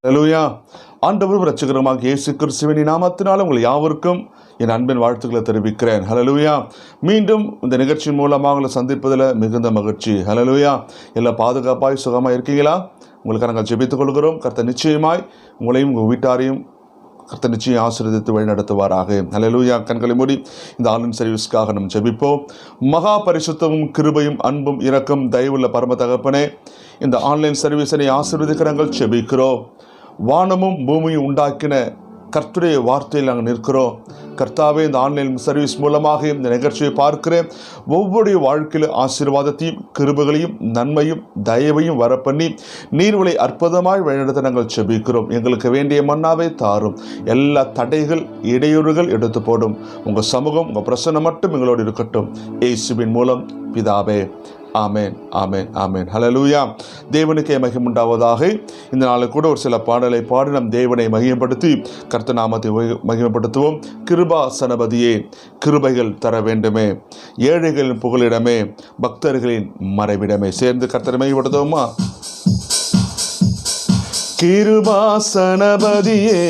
ஹல்லேலூயா. ஆண்டவரும் இரட்சகருமாக இயேசு கிறிஸ்துவின் நாமத்தினால் உங்கள் யாவருக்கும் என் அன்பின் வாழ்த்துக்களை தெரிவிக்கிறேன். ஹல்லேலூயா. மீண்டும் இந்த நிகழ்ச்சியின் மூலமாக உங்களை சந்திப்பதில் மிகுந்த மகிழ்ச்சி. ஹல்லேலூயா. எல்லாம் பாதுகாப்பாய் சுகமாக இருக்கீங்களா? உங்களுக்காக நாங்கள் ஜெபித்துக் கொள்கிறோம். கர்த்தர் நிச்சயமாய் உங்களையும் உங்கள் வீட்டாரையும் கர்த்தர் நிச்சயம் ஆசீர்வதித்து வழிநடத்துவாராக. ஹல்லேலூயா. கண்களை மூடி இந்த ஆன்லைன் சர்வீஸ்க்காக நம்ம ஜெபிப்போம். மகா பரிசுத்தமும் கிருபையும் அன்பும் இரக்கம் தயவுள்ள பரம தகப்பனே, இந்த ஆன்லைன் சர்வீஸை ஆசீர்வதிக்க நாங்கள் ஜெபிக்கிறோம். வானமும் பூமியும் உண்டாக்கின கர்த்தருடைய வார்த்தையில் நாங்கள் நிற்கிறோம். கர்த்தாவே, இந்த ஆன்லைன் சர்வீஸ் மூலமாக இந்த நிகழ்ச்சியை பார்க்கிறேன் ஒவ்வொரு வாழ்க்கையில் ஆசீர்வாதத்தையும் கிருபைகளையும் நன்மையும் தயவையும் வரப்பண்ணி நீர்வழி அற்புதமாய் வழிநடத்த நாங்கள் ஜெபிக்கிறோம். எங்களுக்கு வேண்டிய மன்னாவை தாரும். எல்லா தடைகள் இடையூறுகள் எடுத்து போடும். உங்கள் சமூகம் உங்கள் பிரசன்னம் மட்டும் எங்களோடு இருக்கட்டும். இயேசுவின் மூலம் பிதாவே, ஆமேன், ஆமேன், ஆமேன். ஹல்லேலூயா. தேவனுக்கே மகிமை உண்டாவதாக. இந்த நாளில் கூட ஒரு சில பாடலை பாடி நம் தேவனை மகிமைப்படுத்தி கர்த்தர் நாமத்தை மகிமைப்படுத்துவோம். கிருபாசனபதியே, கிருபைகள் தர வேண்டுமே, ஏழைகளின் புகலிடமே, பக்தர்களின் மறைவிடமே. சேர்ந்து கர்த்தரை மகிமைப்படுத்துவோமா? கிருபாசனபதியே,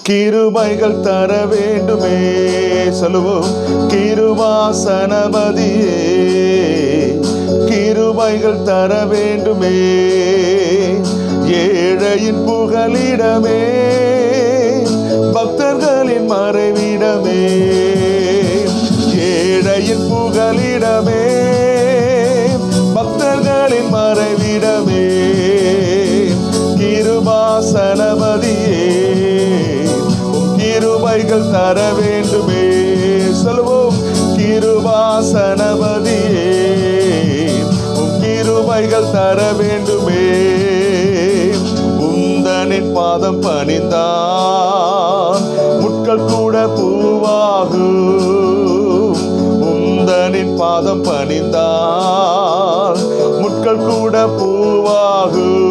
கிருபைகள் தர வேண்டுமே. சொல்லுவோம். கிருபாசனபதியே, கிருபைகள் தர வேண்டுமே, ஏழையின் புகலிடமே, பக்தர்களின் மறைவிடமே, ஏழையின் புகலிடமே, பக்தர்களின் மறைவிடமே. கிருபாசனபதியே, கிருபைகள் தர வேண்டுமே. சொல்லுவோம். கிருபாசனபதியே, கிருபைகள் தர வேண்டுமே. உந்தனின் பாதம் பணிந்தான் முட்கள் கூட பூவாகும். உந்தனின் பாதம் பணிந்தான் முட்கள் கூட பூவாகும்.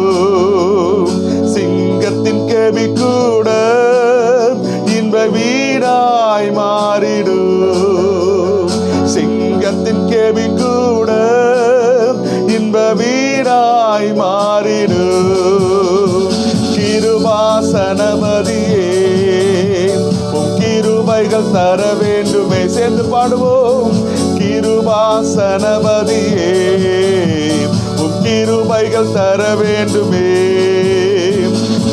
சிங்கத்தின் கெபி கூட இன்ப வீடாய் மாறிடும். சிங்கத்தின் கெபி கூட இன்ப வீடாய் மாறிடும். கிருபாசனபதியே, கிருபைகள் தர வேண்டுமே. சேர்ந்து பாடுவோம். கிருபாசனபதியே, கிருபைகள் தர வேண்டுமே.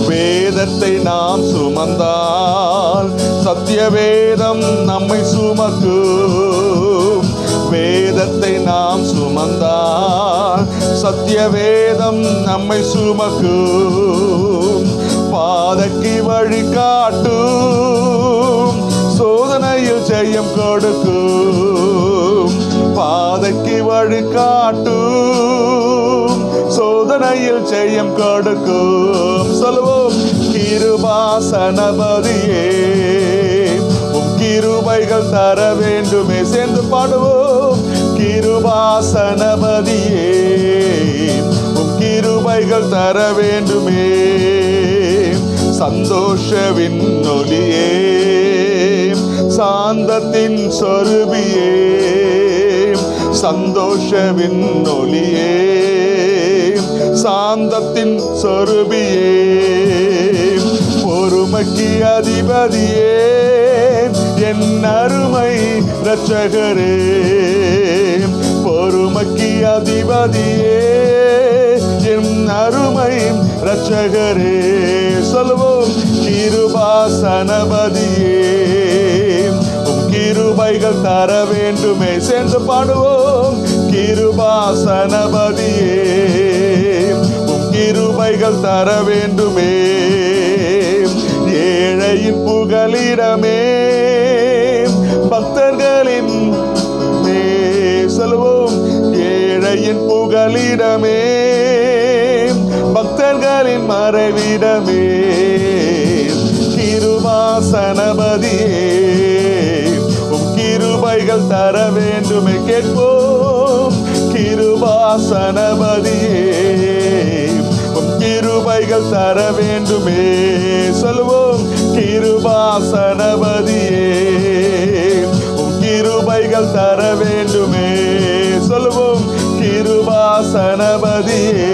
வேதத்தை நாம் சுமந்தால் சத்திய வேதம் நம்மை சுமக்கும். வேதத்தை நாம் சுமந்தால் சத்திய வேதம் நம்மை சுமக்கும். பாதைக்கு வழி காட்டும், சோதனையில் ஜெயம் கொடுக்கும். பாதைக்கு வழி காட்டும், சோதனையில் ஜெயம் கொடுக்கும். சொல்லுவோம். கிருபாசனபதியே, கிருபைகள் தர வேண்டுமே. சேர்ந்து பாடுவோம். கிருபாசனபதியே, கிருபைகள் தர வேண்டுமே. சந்தோஷவின் ஒளியே, சாந்தத்தின் சொருபியே, சந்தோஷவின் ஒளியே, சாந்தத்தின் சொருபியே, பொறுமைக்கு அதிபதியே, என் அருமை இரட்சகரே, பொறுமைக்கு அதிபதியே, என் அருமை இரட்சகரே. சொல்லுவோம். கிருபாசனபதியே உம் கிருபைகள் தர வேண்டுமே. சேர்ந்து பாடுவோம். கிருபாசனபதியே உம் கிருபைகள் தர வேண்டுமே. ஏழையின் புகலிடமே பக்தர்களின் சொல்வோம். ஏழையின் புகலிடமே பக்தர்களின் மறைவிடமே. கிருபாசனபதியே உம் கிருபைகள் தர வேண்டுமே. கேட்போம். கிருபாசனபதியே உம் கிருபைகள் தர வேண்டுமே. சொல்வோம். கிருபாசனபதியே உம் கிருபைகள் தர வேண்டுமே. சொல்வோம். கிருபாசனபதியே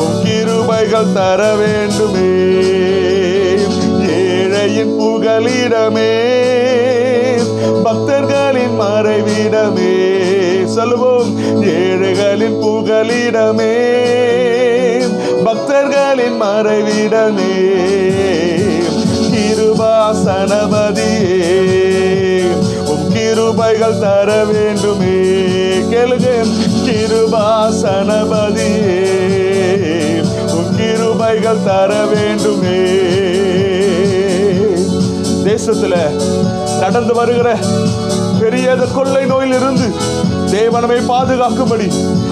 உம் கிருபைகள் தர வேண்டுமே. ஏழையின் புகலிடமே பக்தர்களின் மறைவிடமே. சொல்வோம். ஏழைகளின் புகலிடமே பக்தர்களின் மறைவிடமே. கிருபாசனபதியே உம் கிருபைகள் தர வேண்டுமே. கேளுங்க. கிருபாசனபதியே உம் கிருபைகள் தர வேண்டுமே. தேசத்துல நடந்து வருகிற பெரிய கொள்ளை நோயிலிருந்து தேவனமை பாதுகாக்கும்படி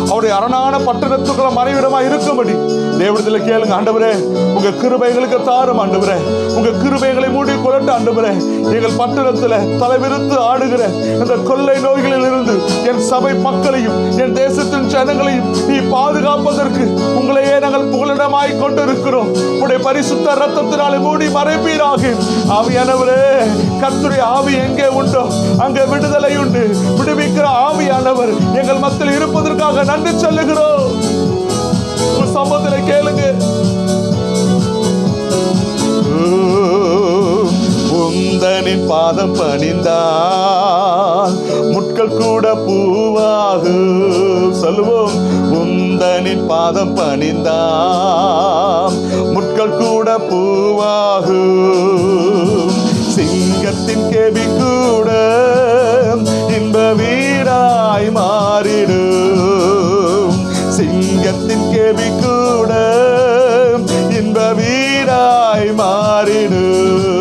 அவருடைய அரணான பட்டணத்துக்குள்ள மறைவிடமா இருக்கும்படி தேவனத்தில் கேளுங்க. ஆண்டவரே உங்க கிருபைகளுக்கு தாரும். ஆண்டவரே உங்க கிருபைகளை மூடி கொள்ளட்ட. ஆண்டவரே எங்கள் பட்டணத்துல தலைவிரித்து ஆடுகிற இந்த கொள்ளை நோய்களில் இருந்து என் சபை மக்களையும் என் தேசத்தின் ஜனங்களையும் நீ பாதுகாப்பதற்கு உங்களையே நாங்கள் புகலிடமாய் கொண்டிருக்கிறோம். உடைய பரிசுத்த ரத்தத்தினாலே மூடி மறைப்பீராக. ஆவியானவரே கர்த்தருடைய ஆவி எங்கே உண்டோ அங்கே விடுதலை உண்டு. விடுவிக்கிற ஆவியானவர் எங்கள் மத்தியில் இருப்பதற்காக நன்றி சொல்லுகிறோம். சம்பவத்திலே கேளுங்க. உந்தனின் பாதம் பணிந்தால் முட்கள் கூட பூவாகும். சொல்லுவோம். உந்தனின் பாதம் பணிந்தால் முட்கள் கூட பூவாகும். சிங்கத்தின் கேபி கூட இன்ப வீடாய் மாறிடும். சிங்கத்தின் கேபி கூட இன்ப வீடாய் மாறிடும்.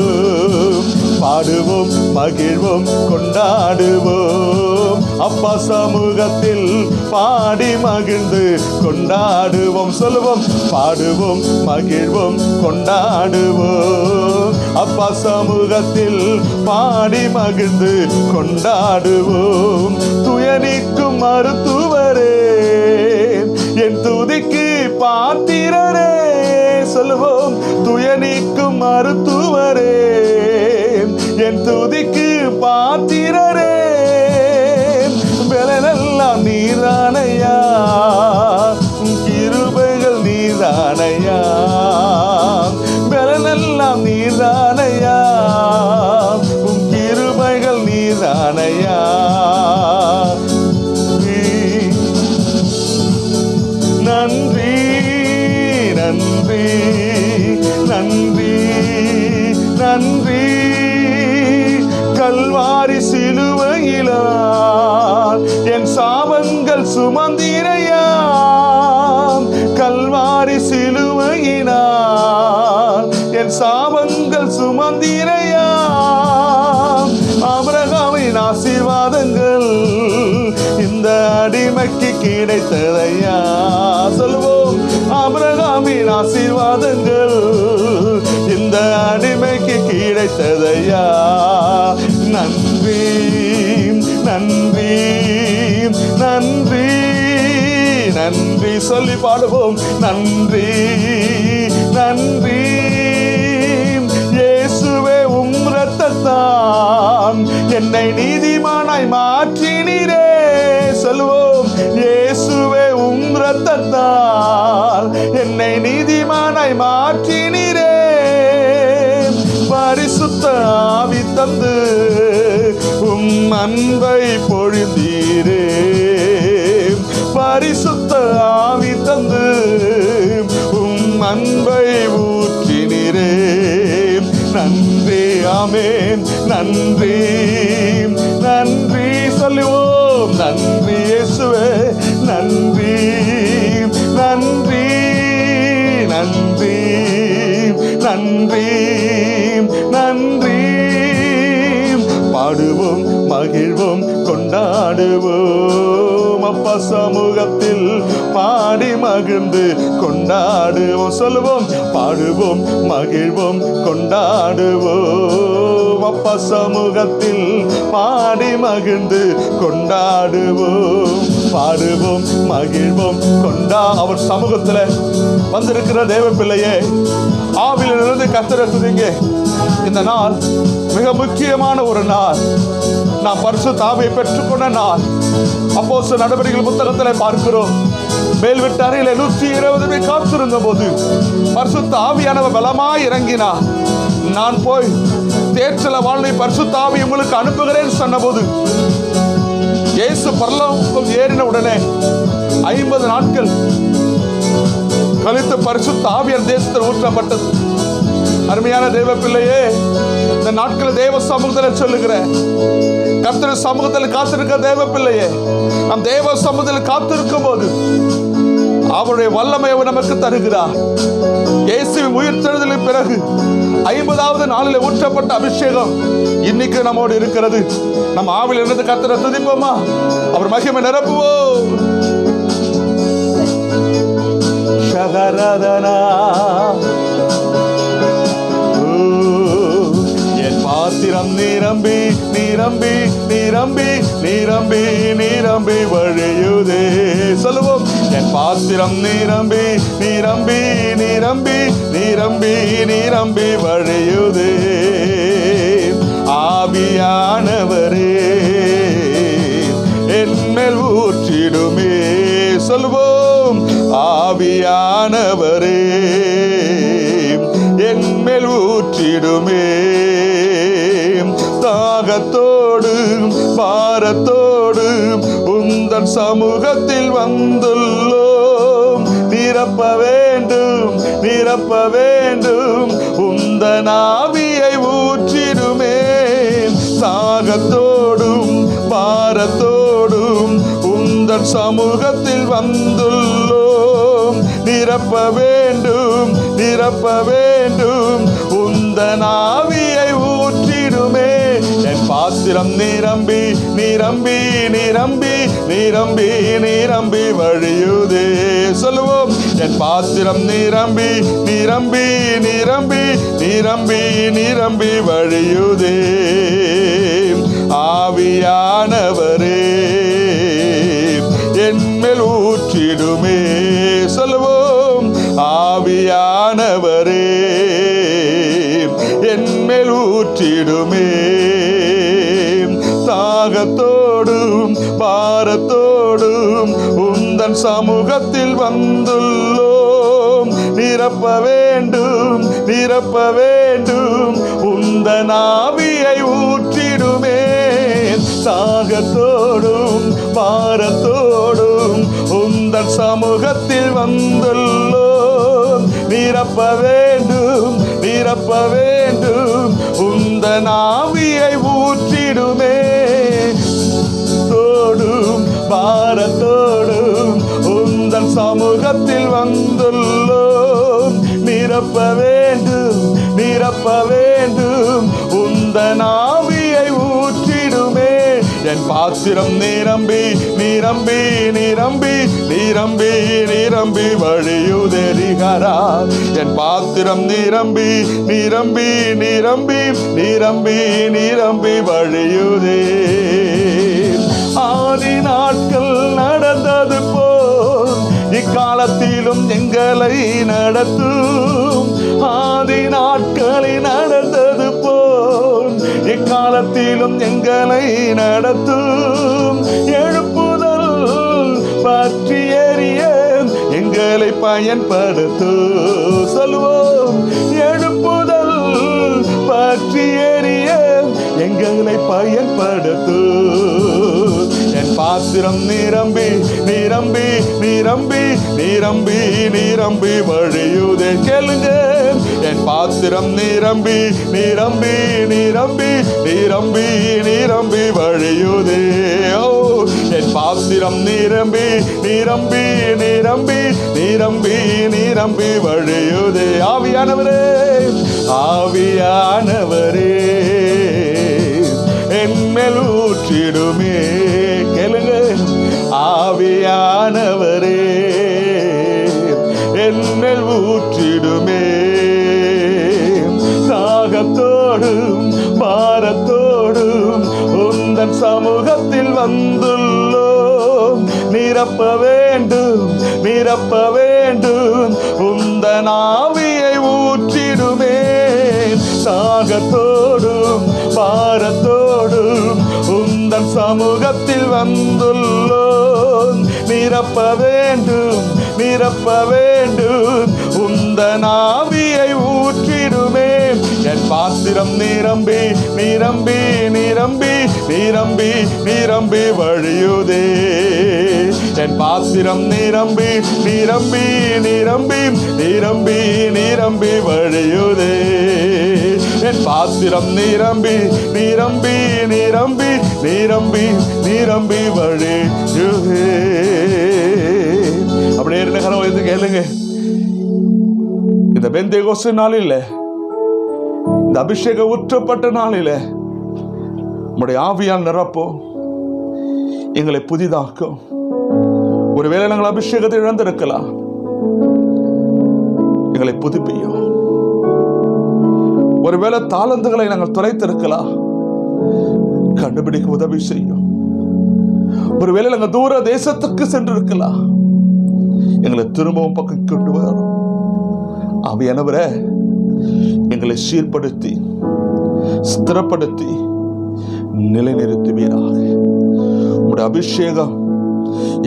பாடுவோம் மகிழ்வோம் கொண்டாடுவோம். அப்பா சமூகத்தில் பாடி மகிழ்ந்து கொண்டாடுவோம். சொல்லுவோம். பாடுவோம் மகிழ்வோம் கொண்டாடுவோம். அப்பா சமூகத்தில் பாடி மகிழ்ந்து கொண்டாடுவோம். துயனிக்கும் மருத்துவரே என் துதிக்கு பாத்திரரே. சொல்லுவோம். துயனிக்கும் மருத்துவரே என் துதிக்கு பாத்திரரே. பலனெல்லாம் நீதானையா கிருபைகள் நீதானையா. பலனெல்லாம் நீதானையா கிருபைகள் நீதானையா. நன்றி நன்றி நன்றி நன்றி. கல்வாரி சிலுவையிலால் என் சாபங்கள் சுமந்திரையா. கல்வாரி சிலுவையினால் என் சாபங்கள் சுமந்திரையா. ஆபிரகாமின் ஆசீர்வாதங்கள் இந்த அடிமைக்கு கிடைத்ததையா. சொல்லுவோம். ஆபிரகாமின் ஆசீர்வாதங்கள் இந்த அடிமைக்கு கிடைத்ததையா. நன்றி நன்றி நன்றி நன்றி சொல்லி பாடுவோம். நன்றி நன்றி. இயேசுவே உம் இரத்தத்தால் என்னை நீதிமானாய் மாற்றினீரே. சொல்லுவோம். இயேசுவே உம் இரத்தத்தால் என்னை நீதிமானாய் மாற்றினீரே. பரிசுத்த ஆவி தந்து உம் அன்பை பொழிந்தீரே. பரிசுத்த ஆவி தந்து உம் அன்பை ஊற்றினீரே. நன்றி. ஆமென். நன்றி நன்றி சொல்லுவோம். நன்றி இயேசுவே. நன்றி நன்றி நன்றி நன்றி நன்றி. பாடுவோம் மகிழ்வோம் கொண்டாடுவோம் அப்பா சமூகத்தில் பாடி மகிழ்ந்து கொண்டாடுவோம். சொல்லுவோம். பாடுவோம் மகிழ்வோம் கொண்டாடுவோம் அப்பா சமூகத்தில் பாடி மகிழ்ந்து கொண்டாடுவோம். பாடுவோம் மகிழ்வோம் அவர் சமூகத்துல வந்திருக்கிற தேவ பிள்ளையே, ஆவியிலிருந்து கர்த்தரை துதிங்க. இந்த நாள் மிக முக்கியமான ஒரு நாள். நாம் பரிசுத்த ஆவியை பெற்றுக்கொண்ட நாள். அப்போஸ்தலர் நடவடிக்கைகள் புத்தகத்தில் பார்க்கிறோம். மேல் வீட்டு அறையில 120 பேர் காத்திருந்த போது பரிசுத்த ஆவியானவர் பலமாய் இறங்கினார். நான் போய் தேற்றல வாழ்வை பரிசுத்த ஆவி உங்களுக்கு அனுப்புகிறேன் சொன்ன போது இயேசு பரலோகம் ஏறின உடனே 50 நாட்கள் கழித்து பரிசுத்த ஆவியார் தேசத்தில் ஊற்றப்பட்டது. அருமையான தேவ பிள்ளையே, இந்த நாட்கள் தேவ சமூகத்தில் சொல்லுகிற கர்த்தர் சமூகத்தில் காத்திருக்க தேவ பிள்ளையே, நம் தேவ சமூகத்தில் காத்திருக்கும் போது அவருடைய வல்லமை நமக்கு தருகிறார். இயேசுவின் உயிர்த்தெழுதலின் பிறகு 50வது நாளில் ஊற்றப்பட்ட அபிஷேகம் இன்னைக்கு நம்மோடு இருக்கிறது. நம் ஆவியில் இருந்து கர்த்தரை துதிப்போமா? அவர் மகிமை நிரப்புவோம். ஷகரதனா பாத்திரம் நிரம்பி நிரம்பி நிரம்பி நிரம்பி நிரம்பி வழியுதே. சொல்லுவோம். என் பாத்திரம் நிரம்பி நிரம்பி நிரம்பி நிரம்பி நிரம்பி வழியுதே. ஆவியானவரே என்மேல் ஊற்றிடுமே. சொல்லுவோம். ஆவியானவரே என்மேல் ஊற்றிடுமே. தாகத்தோடு பாரத்தோடு உந்தன் சமூகத்தில் வந்துள்ளோம். நிரப்ப வேண்டும் நிரப்ப வேண்டும் உந்தன் ஆவியை ஊற்றிடுமே. தாகத்தோடும் பாரத்தோடும் உந்தன் சமூகத்தில் வந்துள்ளோம். நிரப்ப வேண்டும் நிரப்ப வேண்டும் உந்தன் ஆவியை ஊற்றிடுமே. என் பாத்திரம் நிரம்பி நிரம்பி நிரம்பி நிரம்பி நிரம்பி வழியுதே. சொல்லுவோம். என் பாத்திரம் நிரம்பி நிரம்பி நிரம்பி நிரம்பி நிரம்பி வழியுதே. ஆவியானவரே என்மேல் ஊற்றிடுமே. சொல்லுவோம். ஆவியானவரே என்மேல் ஊற்றிடுமே. தாகத்தோடும் பாரத்தோடும் உந்தன் சமூகத்தில் வந்துள்ளோம். நிரப்ப வேண்டும் நிரப்ப வேண்டும் உந்தன் ஆவியை ஊற்றிடுமே. தாகத்தோடும் பாரத்தோடும் உந்தன் சமூகத்தில் வந்துள்ளோம். நிரப்ப வேண்டும் நிரப்ப வேண்டும் உந்தன் ஆவியை ஊற்றிடுமே. தோடும் பாரத்தோடும் உந்தன் சமூகத்தில் வந்துள்ளோம். நிரப்ப வேண்டும் நிரப்ப வேண்டும் உந்தன் ஆவியை ஊற்றிடுமே. என் பாத்திரம் நிரம்பி நிரம்பி நிரம்பி நிரம்பி நிரம்பி வழியுதெரிகரா. என் பாத்திரம் நிரம்பி நிரம்பி நிரம்பி நிரம்பி நிரம்பி வழியுதே. ஆதி நாட்கள் நடந்தது போல் இக்காலத்திலும் எங்களை நடத்தும். ஆதி நாட்களில் நடந்தது போல் இக்காலத்திலும் எங்களை நடத்தும். எழுப்புதல் பற்றி எறிய எங்களை பயன்படுத்தும். சொல்லுவோம். எழுப்புதல் பற்றி எறிய எங்களை பயன்படுத்தும். என் பாத்திரம் நிரம்பி நிரம்பி நிரம்பி நிரம்பி நிரம்பி வழியுதே. கேளுங்க. என் பாத்திரம் நிரம்பி நிரம்பி நிரம்பி நிரம்பி நிரம்பி வழியுதே. என் பாத்திரம் நிரம்பி நிரம்பி நிரம்பி நிரம்பி நிரம்பி வழியுதே. ஆவியானவரே ஆவியானவரே என்மேல் ஊற்றிடுமே. கேளுங்க, ஆவியானவரே என்மேல் ஊற்றிடுமே. தாகத்தோடும் பாரத்தோடும் உந்தன் சமூகத்தில் வந்துள்ளோம். நிரப்ப வேண்டும் நிரப்ப வேண்டும் உந்தன் ஆவியை ஊற்றிடுமே. தாகத்தோடும் பாரத்தோடும் உந்தன் சமூகத்தில் வந்துள்ளோம். நிரப்ப வேண்டும் நிரப்ப வேண்டும் உந்தன் ஆவியை ஊற்றிடுமே. என் பாத்திரம் நிரம்பி நிரம்பி நிரம்பி நிரம்பி நிரம்பி வழியுதே. என் பாத்திரம் நிரம்பி நிரம்பி நிரம்பி நிரம்பி நிரம்பி வழியுதே. என் பாத்திரம் நிரம்பி நிரம்பி நிரம்பி நிரம்பி நிரம்பி வழியுதே. அப்படியே இருந்த கனவு கேளுங்க. இந்த பெந்தேகோஸ்து நாளில், இந்த அபிஷேகம் ஊற்றப்பட்ட நாளில் உம்முடைய ஆவியால் நிரப்போம், எங்களை புதிதாக்கும். ஒருவேளை நாங்கள் அபிஷேகத்தை இழந்திருக்கலாம், எங்களை புதுப்பியும். ஒருவேளை தாளந்துகளை நாங்கள் தொலைத்திருக்கலாம், கண்டுபிடிக்க உதவி செய்யும். ஒருவேளை நாங்கள் தூர தேசத்துக்கு சென்றிருக்கலாம், எங்களை திரும்பவும் பக்கம் கொண்டு வரும். ஆவியானவரே எங்களை சீர்படுத்தி ஸ்திரப்படுத்தி நிலைநிறுத்துவீராக. உம்முடைய அபிஷேகம்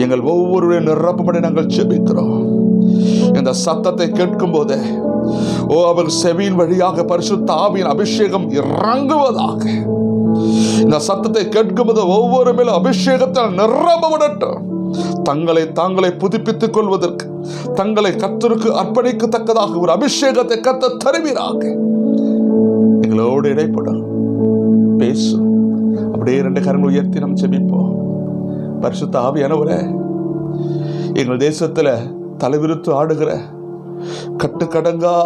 எங்கள் ஒவ்வொருவரையும் நிரப்பப்படி நாங்கள் ஜெபிக்கிறோம். இந்த சத்தத்தை கேட்கும் போதே அவர் செவியின் வழியாக பரிசுத்த ஆவியின் அபிஷேகம் இறங்குவதாக. இந்த சத்தத்தை கேட்கும் போது ஒவ்வொரு மேலும் அபிஷேகத்தால் நிரப்பப்படட்டும். தங்களை தாங்களை புதுப்பித்துக் கொள்வதற்கு, தங்களை கர்த்தருக்கு அர்ப்பணிக்கத்தக்கதாக ஒரு அபிஷேகத்தை கர்த்தர் தருவீராக. எங்களோடு இடைப்படும், பேசும். அப்படியே 2 கரங்கள் உயர்த்தி நாம் ஜெபிப்போம். பரிசுத்த ஆவியானவரே, எங்கள் தேசத்துல தலைவிரித்து ஆடுகிற கட்டுக்கடங்கா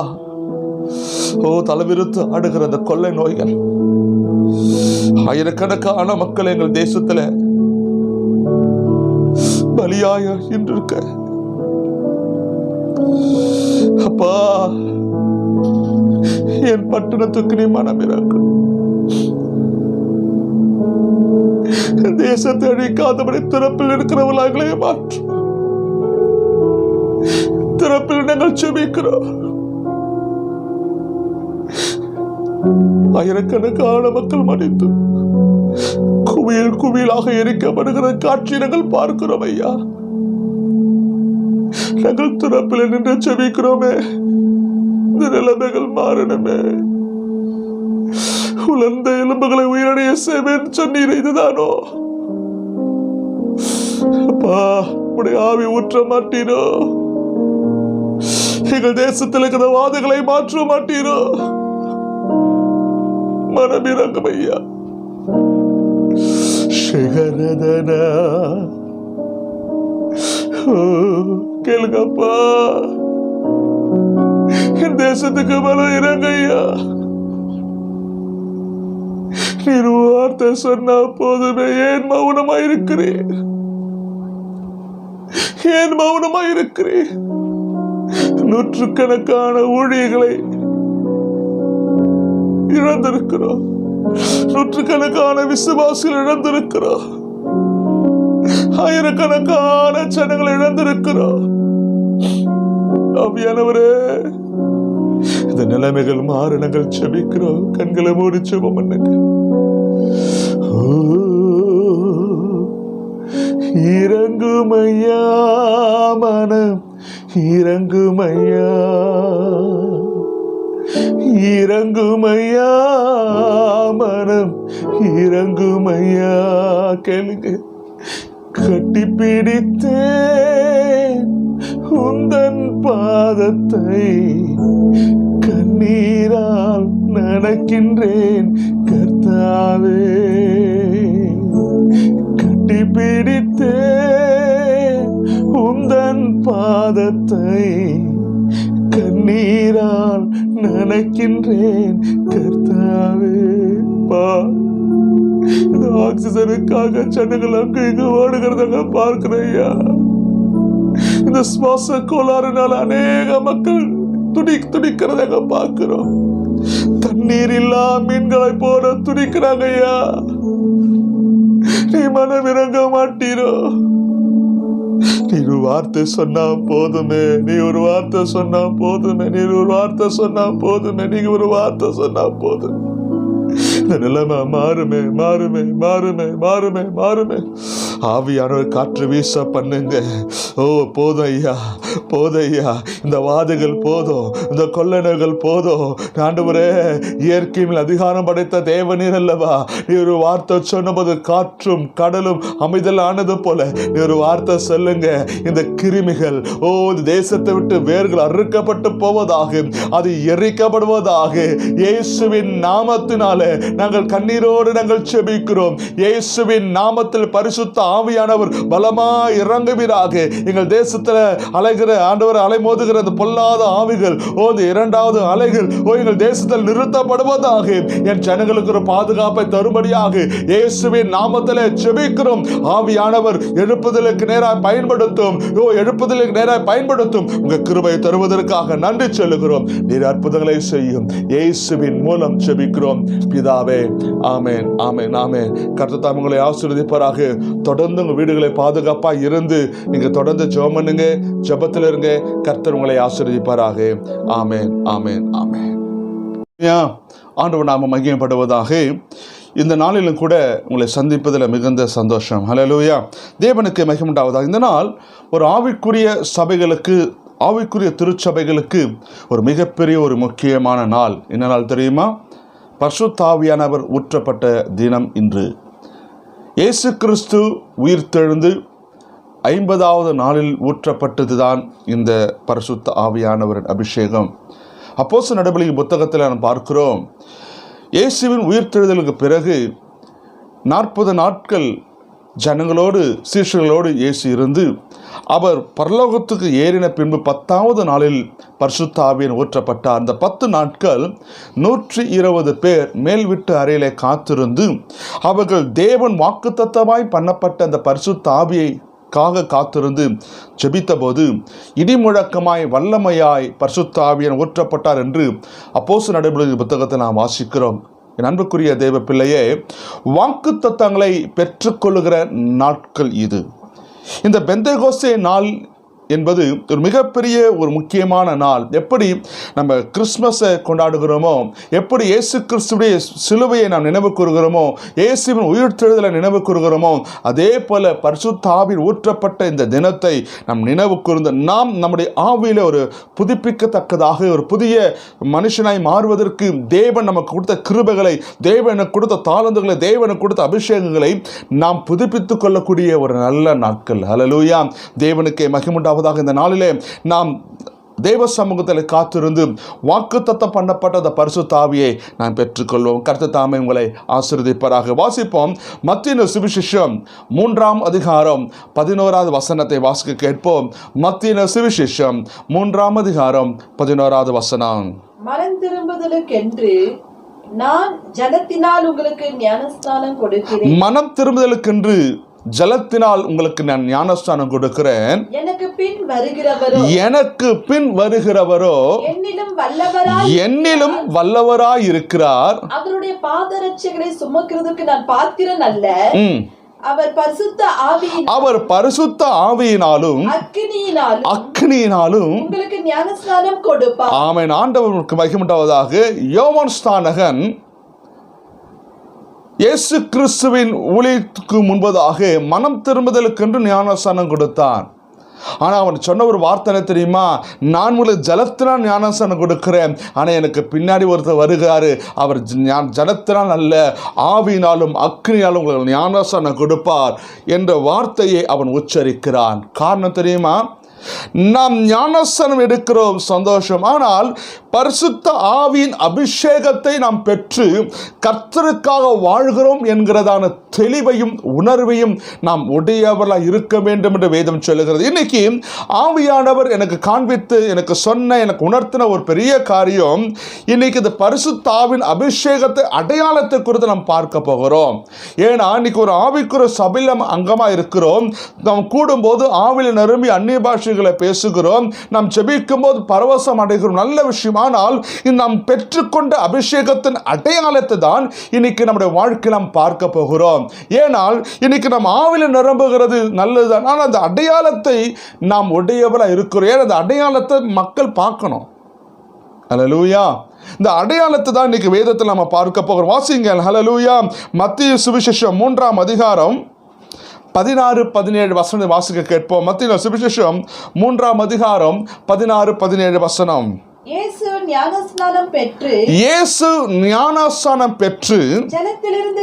தலைவிரித்து ஆடுகிற அந்த கொள்ளை நோய்கள், ஆயிரக்கணக்கான மக்கள் எங்கள் தேசத்துல பலியாய இன்று இருக்க, அப்பா என் பட்டணத்துக்கு நீ மனமிறங்கு. தேசத்தை அழிக்காதபடி திறப்பில் இருக்கிறவர்களாங்களே மாற்று. திறப்பில் நாங்கள் செபிக்கிறோம். ஆயிரக்கணக்கான மக்கள் மடித்து குவியல் குவியலாக எரிக்கப்படுகிற காட்சி நாங்கள் பார்க்கிறோம் ஐயா. நாங்கள் திறப்பில் நின்று செபிக்கிறோமே, இந்த நிலைமைகள் மாறணுமே. உலர்ந்த எலும்புகளை உயிரடைய செய்வேன் சொன்னீர், இதுதானோ அப்பா? உடைய ஆவி ஊற்ற மாட்டீரோ? எங்கள் தேசத்தில் இருக்கிற வாதங்களை மாற்ற மாட்டீரோ? மனமிறங்கும் ஐயா. சேகரதனா கேளுங்கப்பா, என் தேசத்துக்கு பலம் இறங்கையா. நீர் வார்த்தை சொன்னா போதுமே, ஏன் மௌனமாயிருக்கிறேன்? ஏன் மௌனமாயிருக்கிறேன்? நூற்றுக்கணக்கான ஊழியர்களை இழந்திருக்கிறோம். நூற்றுக்கணக்கான விசுவாசிகள் இழந்திருக்கிறோம். ஆயிரக்கணக்கான ஜனங்களை இழந்திருக்கிறோம். ஆவியானவரே, இந்த நிலைமைகள் மாற நாங்கள் செபிக்கிறோம். கண்களை மூடி ஜெபம் பண்ணுங்க. இறங்குமையா மனம், இறங்குமையா, இறங்குமையா மனம், இறங்குமையா. கேளுங்க. கட்டி பிடித்தேன் உந்தன் பாதத்தை, கண்ணீர் நினைக்கின்றேன் கர்த்தாவே. கட்டி பிடித்தே உந்தன் பாதத்தை கண்ணீரால் நினைக்கின்றேன் கர்த்தாவே. இந்த ஆக்சிஜனுக்காக ஜனங்கள் அங்க இங்க ஓடுகிறதாங்க பார்க்கிறையா. இந்த சுவாச கோளாறுனால அநேக மக்கள் துடிக்கிறதாங்க பார்க்கிறோம். தண்ணீர் இல்லா மீன்களை போல துடிக்கிறாங்க ஐயா. நீ மனமிறங்க மாட்டீரோ? நீ ஒரு வார்த்தை சொன்னா போதுமே, நீ ஒரு வார்த்தை சொன்னா போதுமே, நீ ஒரு வார்த்தை சொன்னா போதுமே, நீங்க ஒரு வார்த்தை சொன்னா போதும். இந்த நிலைமை மாறுமே மாறுமே மாறுமே மாறுமே மாறுமே. ஆவியானவர் காற்று வீச பண்ணுங்க. ஓ போதும் ஐயா, போதும் ஐயா. இந்த வாதைகள் போதும், இந்த கொள்ளனைகள் போதும். ஆண்டவரே, இயற்கையில் அதிகாரம் படைத்த தேவனீர் அல்லவா? நீ ஒரு வார்த்தை சொன்னபோது காற்றும் கடலும் அமைதல் ஆனது போல நீ ஒரு வார்த்தை சொல்லுங்க. இந்த கிருமிகள் இந்த தேசத்தை விட்டு வேர்கள் அறுக்கப்பட்டு போவதாக, அது எரிக்கப்படுவதாக. இயேசுவின் நாமத்தினால நாங்கள் கண்ணீரோடு நாங்கள் செபிக்கிறோம். இயேசுவின் நாமத்தில் பரிசுத்த ஆவியானவர் பலமாய் இறங்குவீராக. எங்கள் தேசத்தில் அலைகிற ஆண்டவர் அலைமோதுகிற அந்த பொல்லாத ஆவிகள் இந்த இரண்டாவது அலைகள் எங்கள் தேசத்தில் நிறுத்தப்படுவதாக. என் ஜனங்களுக்கு ஒரு பாதுகாப்பை தரும்படியாக இயேசுவின் நாமத்தில் செபிக்கிறோம். ஆவியானவர் எழுப்புதலுக்கு நேராக பயன்படுத்தும், எழுப்புதலுக்கு நேராக பயன்படுத்தும். உங்க கிருபை தருவதற்காக நன்றி சொல்லுகிறோம். நீர் அற்புதங்களை செய்யும். இயேசுவின் மூலம் செபிக்கிறோம் பிதாவே. ஆமென் ஆமென் ஆமென். கர்த்தர் தாமே உங்களை ஆசீர்வதிப்பாராக. தொடர்ந்து உங்க வீடுகளை பாதுகாப்பாக இருந்து நீங்க தொடர்ந்து ஜெபம் பண்ணுங்க, ஜெபத்தில் இருங்க. கர்த்தர் உங்களை ஆசீர்வதிப்பாராக. ஆமென் ஆமென் ஆமென். ஆண்டவர் நாம மகிமைப்படுவதாக. இந்த நாளிலும் கூட உங்களை சந்திப்பதில் மிகுந்த சந்தோஷம். ஹல்லேலூயா. தேவனுக்கு மகிமை உண்டாவதாக. இந்த நாள் ஒரு ஆவிக்குரிய சபைகளுக்கு, ஆவிக்குரிய திருச்சபைகளுக்கு ஒரு மிகப்பெரிய ஒரு முக்கியமான நாள். என்ன நாள் தெரியுமா? பரிசுத்த ஆவியானவர் ஊற்றப்பட்ட தினம் இன்று. இயேசு கிறிஸ்து உயிர்த்தெழுந்து 50வது நாளில் ஊற்றப்பட்டதுதான் இந்த பரிசுத்த ஆவியானவரின் அபிஷேகம். அப்போஸ்தலர் நடபடிகளின் புத்தகத்தில் நாம் பார்க்கிறோம், இயேசுவின் உயிர்த்தெழுதலுக்கு பிறகு 40 நாட்கள் ஜனங்களோடு சீஷர்களோடு இயேசு இருந்து அவர் பரலோகத்துக்கு ஏறின பின்பு 10வது நாளில் பரிசுத்த ஆவியானவர் ஊற்றப்பட்டார். அந்த 10 நாட்கள் 120 பேர் மேல் வீட்டு அறையிலே காத்திருந்து அவர்கள் தேவன் வாக்குத்தத்தமாய் பண்ணப்பட்ட அந்த பரிசுத்த ஆவியை காத்திருந்து ஜெபித்த போது இடிமுழக்கமாய் வல்லமையாய் பரிசுத்த ஆவியானவர் ஊற்றப்பட்டார் என்று அப்போஸ்தலர் நடபடிகளின் புத்தகத்தில் நாம் வாசிக்கிறோம். என் அன்புக்குரிய தேவ பிள்ளையே, வாக்குத்தத்தங்களை பெற்றுக்கொள்ளுகிற நாட்கள் இது. இந்த பெந்தேகோஸ்தே நாள் என்பது ஒரு மிகப்பெரிய ஒரு முக்கியமான நாள். எப்படி நம்ம கிறிஸ்மஸை கொண்டாடுகிறோமோ, எப்படி இயேசு கிறிஸ்துடைய சிலுவையை நாம் நினைவு கூறுகிறோமோ, இயேசுவின் உயிர்த்தெழுதலை நினைவு கூறுகிறோமோ, அதே போல பரிசுத்த ஆவியில் ஊற்றப்பட்ட இந்த தினத்தை நாம் நினைவு கூர்ந்து நாம் நம்முடைய ஆவியில் ஒரு புதுப்பிக்கத்தக்கதாக ஒரு புதிய மனுஷனாய் மாறுவதற்கு தேவன் நமக்கு கொடுத்த கிருபைகளை, தேவனுக்கு கொடுத்த தாளந்துகளை, தேவனுக்கு கொடுத்த அபிஷேகங்களை நாம் புதுப்பித்துக் கொள்ளக்கூடிய ஒரு நல்ல நாட்கள். ஹல்லேலூயா. தேவனுக்கே மகிமை. இந்த நாளிலே நாம் தேவ சமூகத்தில் காத்திருந்து வாக்குத்தத்தம் பண்ணப்பட்ட அந்த பரிசுத்த ஆவியை நாம் பெற்றுக்கொள்வோம். கர்த்தர் தாமே உங்களை ஆசீர்வதிப்பாராக. வாசிப்போம். மத்தேயு சுவிசேஷம் 3ஆம் அதிகாரம் 11வது வசனத்தை வாசிக்க கேட்போம். மத்தேயு சுவிசேஷம் 3ஆம் அதிகாரம் 11வது வசனம். மனம் திரும்புதலுக்கென்று நான் ஜலத்தினால் உங்களுக்கு ஞானஸ்நானம் கொடுக்கிறேன். மனம் திரும்புதலுக்கென்று ஜலத்தினால் உங்களுக்கு நான் ஞானஸ்நானம் கொடுக்கிறேன். எனக்கு பின் வருகிறவரோ என்னிலும் வல்லவராய் இருக்கிறார். அவருடைய பாதரட்சைகளை சுமக்கிறதுக்கு நான் பாத்திரன் அல்ல. அவர் பரிசுத்த ஆவியினாலும் அக்கினியினாலும் உங்களுக்கு ஞானஸ்நானம் கொடுப்பார். ஆமென். ஆண்டவருக்கு மகிமை உண்டாவதாக. யோவான் ஸ்நானகன் இயேசு கிறிஸ்துவின் ஊழியத்துக்கு முன்பதாக மனம் திரும்புதலுக்கென்று ஞானஸ்நானம் கொடுத்தான். ஆனால் அவன் சொன்ன ஒரு வார்த்தை தெரியுமா? நான் உங்களுக்கு ஜலத்தினால் ஞானஸ்நானம் கொடுக்கிறேன், ஆனால் எனக்கு பின்னாடி ஒருத்தர் வருகிறாரு, அவர் ஜலத்தினால் அல்ல ஆவியினாலும் அக்னியாலும் உங்களுக்கு ஞானஸ்நானம் கொடுப்பார் என்ற வார்த்தையை அவன் உச்சரிக்கிறான். காரணம் தெரியுமா? நாம் ஞானஸ்நானம் எடுக்கிறோம், சந்தோஷம். ஆனால் பரிசுத்த ஆவியின் அபிஷேகத்தை நாம் பெற்று கர்த்தருக்காக வாழ்கிறோம் என்கிறதான தெளிவையும் உணர்வையும் நாம் உடையவர்களாக இருக்க வேண்டும் என்று வேதம் சொல்லுகிறது. இன்னைக்கு ஆவியானவர் எனக்கு காண்பித்து எனக்கு சொன்ன, எனக்கு உணர்த்தின ஒரு பெரிய காரியம், இன்னைக்கு இந்த பரிசுத்த ஆவியின் அபிஷேகத்தை அடையாளத்தை குறித்து நாம் பார்க்க போகிறோம். ஏன்னா இன்னைக்கு ஒரு ஆவிக்குரிய சபையில் நம்ம அங்கமாக இருக்கிறோம். நாம் கூடும்போது ஆவியில் நிரம்பி அந்நிய பாஷைகளை பேசுகிறோம், நாம் ஜெபிக்கும் போது பரவசம் அடைகிறோம், நல்ல விஷயம். ஆனால் நாம் பெற்றுக்கொண்ட அபிஷேகத்தின் அடையாளத்தை தான் இன்னைக்கு நம்முடைய வாழ்க்கையில் நாம் பார்க்க போகிறோம். ஏனால் இன்னைக்கு நாம் ஆவியில் நிரம்புகிறது நல்லதுதான், ஆனால் அந்த அடையாளத்தை நாம் உடையவராக இருக்கிறோம். ஏன்னா அந்த அடையாளத்தை மக்கள் பார்க்கணும். ஹல்லேலூயா. இந்த அடையாளத்தை தான் இன்னைக்கு வேதத்தில் நம்ம பார்க்க போகிறோம். வாசிங்கள். ஹல்லேலூயா. மத்தேயு சுவிசேஷம் 3ஆம் அதிகாரம் 16-17 வசனத்தை வாசிக்க கேட்போம். மத்தேயு சுவிசேஷம் 3ஆம் அதிகாரம் 16-17 வசனம். இயேசு ஞானஸ்நானம் பெற்று ஜலத்திலிருந்து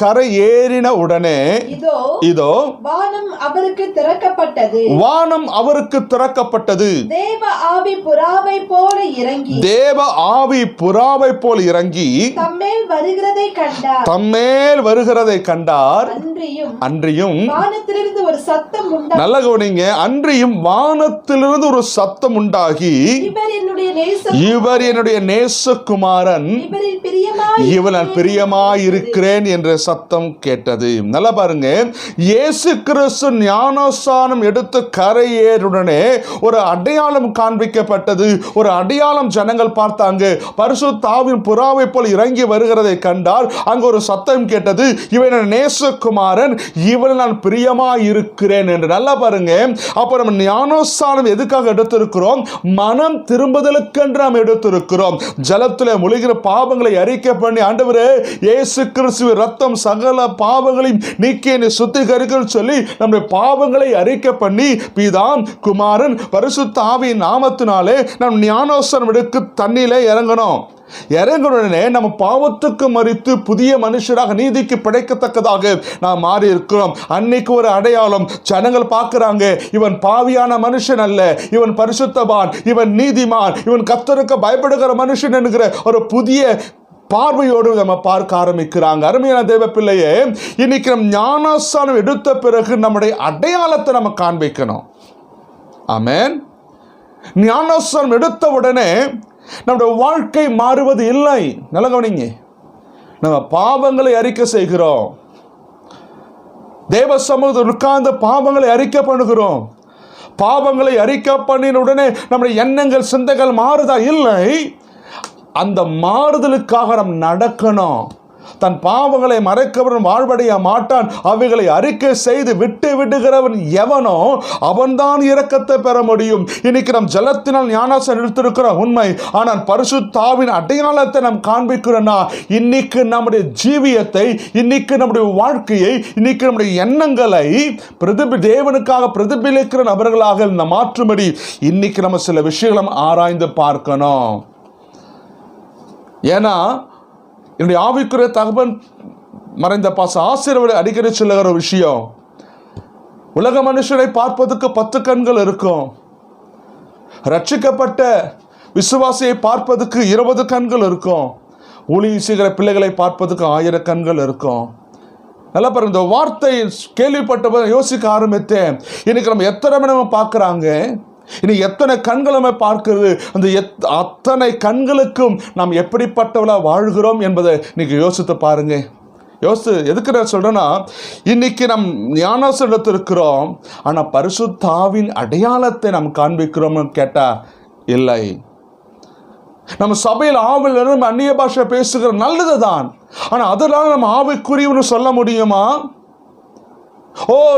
கரை ஏறின உடனே இதோ வானம் அவருக்கு திறக்கப்பட்டது. தேவ ஆவி புறாவை போல இறங்கி தம்மேல் வருகிறதை கண்டார். அன்றியும் வானத்திலிருந்து ஒரு சத்தம் உண்டாகி, நல்ல கவனிங்க, அன்றியும் வானத்திலிருந்து ஒரு சத்தம் உண்டாகி, இவர் என்னுடைய நேசகுமாரன், இவர் நான் பிரியமாயிருக்கிறேன் என்ற சத்தம் கேட்டது. நல்லா பாருங்க, இயேசு கிறிஸ்து ஞானஸ்நானம் எடுத்து கரையேறுடனே ஒரு அடையாளம் காண்பிக்கப்பட்டது. ஒரு அடையாளம் ஜனங்கள் பார்த்தாங்க. பரிசுத்த ஆவியின் புறாவை போல் இறங்கி வருகிறதை கண்டார். அங்கு ஒரு சத்தம் கேட்டது, இவன் என் நேசகுமாரன், இவன் நான் பிரியமாயிருக்கிறேன் என்று. நல்லா பாருங்க, அப்ப நம்ம ஞானஸ்நானம் எதுக்காக எடுத்திருக்கிறோம்? மனம் திரும்புதலுக்கென்று நாம் எடுத்திருக்கிறோம். ஜலத்தில் முழுகிற பாவங்களை அறிக்கை பண்ணி, ஆண்டவரே இயேசு கிறிஸ்துவின் ரத்தம் சகல பாவங்களையும் நீக்கி என்னை சுத்திகரிக்க சொல்லி நம்முடைய பாவங்களை அறிக்கை பண்ணி பிதான் குமாரன் பரிசுத்த ஆவியின் நாமத்தினாலே நாம் ஞானஸ்நானம் எடுக்க தண்ணியிலே இறங்கணும். இறங்குடனே நம்ம பாவத்துக்கு மறித்து புதிய மனுஷராக நீதிக்கு பிழைக்கத்தக்கதாக நாம் மாறி இருக்கிறோம். அன்னைக்கு ஒரு அடையாளம், ஜனங்கள் பார்க்கிறாங்க, இவன் பாவியான மனுஷன் அல்ல, இவன் பரிசுத்தவான், இவன் நீதிமான், இவன் கர்த்தருக்கு பயப்படுகிற மனுஷன் என்கிற ஒரு புதிய பார்வையோடு நம்ம பார்க்க ஆரம்பிக்கிறாங்க. அருமையான தேவ பிள்ளையே, இன்னைக்கு நம் ஞானஸ்நானம் எடுத்த பிறகு நம்முடைய அடையாளத்தை நம்ம காண்பிக்கணும். ஆமென். ஞானஸ்நானம் எடுத்த உடனே நம்முடைய வாழ்க்கை மாறுவது இல்லை. நல்ல கவனிங்க, நம்ம பாவங்களை அறிக்கை செய்கிறோம். தேவ சமூகத்தில் உட்கார்ந்து பாவங்களை அறிக்கை பண்ணுகிறோம். பாவங்களை அறிக்கை பண்ணின உடனே நம்முடைய எண்ணங்கள் சிந்தைகள் மாறுதா? இல்லை. அந்த மாறுதலுக்காக நாம் நடக்கணும். தன் பாவங்களை மறைக்கிறவன் வாழ்வடைய மாட்டான், அவைகளை அறிக்கை செய்து விட்டு விடுகிறவன் எவனோ அவன்தான் இரக்கத்தை பெற முடியும். இன்னைக்கு நம் ஜலத்தினால் ஞானஸ்நானம் எடுத்திருக்கிறோம் உண்மை, ஆனால் பரிசுத்த ஆவியின் அடையாளத்தை நாம் காண்பிக்கிறோம்னா இன்னைக்கு நம்முடைய ஜீவியத்தை, இன்னைக்கு நம்முடைய வாழ்க்கையை, இன்னைக்கு நம்முடைய எண்ணங்களை தேவனுக்காக பிரதிபலிக்கிற நபர்களாக நாம் மாற்றும்படி இன்னைக்கு நம்ம சில விஷயங்களை ஆராய்ந்து பார்க்கணும். ஏன்னா என்னுடைய ஆவிக்குரிய தகவன் மறைந்த பாச ஆசிரியர் அடிக்கடி சொல்லுகிற ஒரு விஷயம், உலக மனுஷனை பார்ப்பதற்கு 10 கண்கள் இருக்கும், ரட்சிக்கப்பட்ட விசுவாசியை பார்ப்பதற்கு 20 கண்கள் இருக்கும், ஊழியம் செய்கிற பிள்ளைகளை பார்ப்பதற்கு 1000 கண்கள் இருக்கும். நல்லா பாருங்க, இந்த வார்த்தை கேள்விப்பட்ட யோசிக்க ஆரம்பித்தேன். இன்னைக்கு நம்ம எத்தனை நம்ம பார்க்குறாங்க, இன்னைக்கு எத்தனை கண்கள் நம்ம பார்க்கிறது, அந்த அத்தனை கண்களுக்கும் நாம் எப்படிப்பட்டவளா வாழ்கிறோம் என்பதை இன்னைக்கு யோசித்து பாருங்க. எதுக்கு நான் சொல்றேன்னா, இன்னைக்கு நம் ஞானஸ்நானம் எடுத்திருக்கிறோம், ஆனால் பரிசுத்த ஆவியின் அடையாளத்தை நாம் காண்பிக்கிறோம்னு கேட்டா இல்லை. நம்ம சபையில் ஆவியில் நம்ம அந்நிய பாஷை பேசுகிற நல்லதுதான், ஆனால் அதனால நம்ம ஆவிக்குரியவன்னு சொல்ல முடியுமா?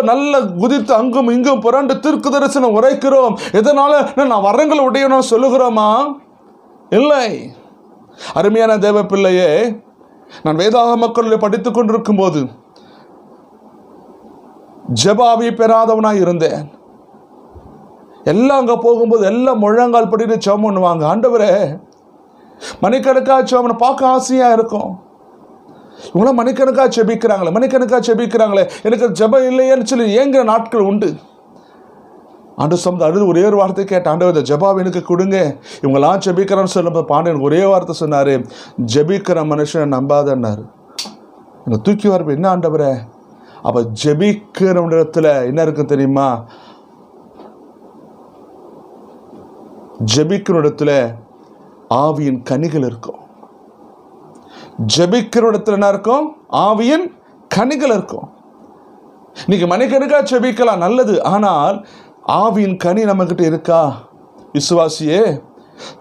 நல்ல குதித்து அங்கும் இங்கும் புரண்டு தீர்க்க தரிசனம் உரைக்கிறோம், இதனால நான் வரங்கள் உடையணும் சொல்லுகிறோமா? இல்லை. அருமையான தேவ பிள்ளையே, நான் வேதாகம மக்களில் படித்துக் கொண்டிருக்கும் போது ஜெபாவி பெறாதவனாய் இருந்தேன். எல்லாம் அங்கே போகும்போது எல்லாம் முழங்கால் படிட்டு ஜெபம் பண்ணுவாங்க. ஆண்டவரே, மணிக்கணக்காக ஜெபம் பார்க்க ஆசையாக இருக்கும். இவங்களாம் மணிக்கணக்காக செபிக்கிறாங்களே, எனக்கு ஜெபம் இல்லையேன்னு சொல்லி ஏங்குற நாட்கள் உண்டு. ஆண்டவர் சம்பந்த அழுது ஒரே ஒரு வார்த்தை கேட்ட, ஆண்டவர் இந்த ஜெபாவை எனக்கு கொடுங்க, இவங்கெல்லாம் ஜெபிக்கிறான்னு சொல்லும்போது பாண்டியன் ஒரே வார்த்தை சொன்னார், ஜெபிக்கிற மனுஷனை நம்பாதன்னாரு. என்னை தூக்கி வரப்ப, என்ன ஆண்டவரே? அப்போ ஜெபிக்கிற இடத்துல என்ன இருக்கு தெரியுமா? ஜெபிக்கிற இடத்துல ஆவியின் கனிகள் இருக்கும். ஜெபிக்கிற இடத்துல என்ன இருக்கும்? ஆவியின் கனிகள் இருக்கும். இன்னைக்கு மணிக்கணக்கா ஜெபிக்கலாம், நல்லது. ஆனால் ஆவியின் கனி நம்மகிட்ட இருக்கா? விசுவாசியே,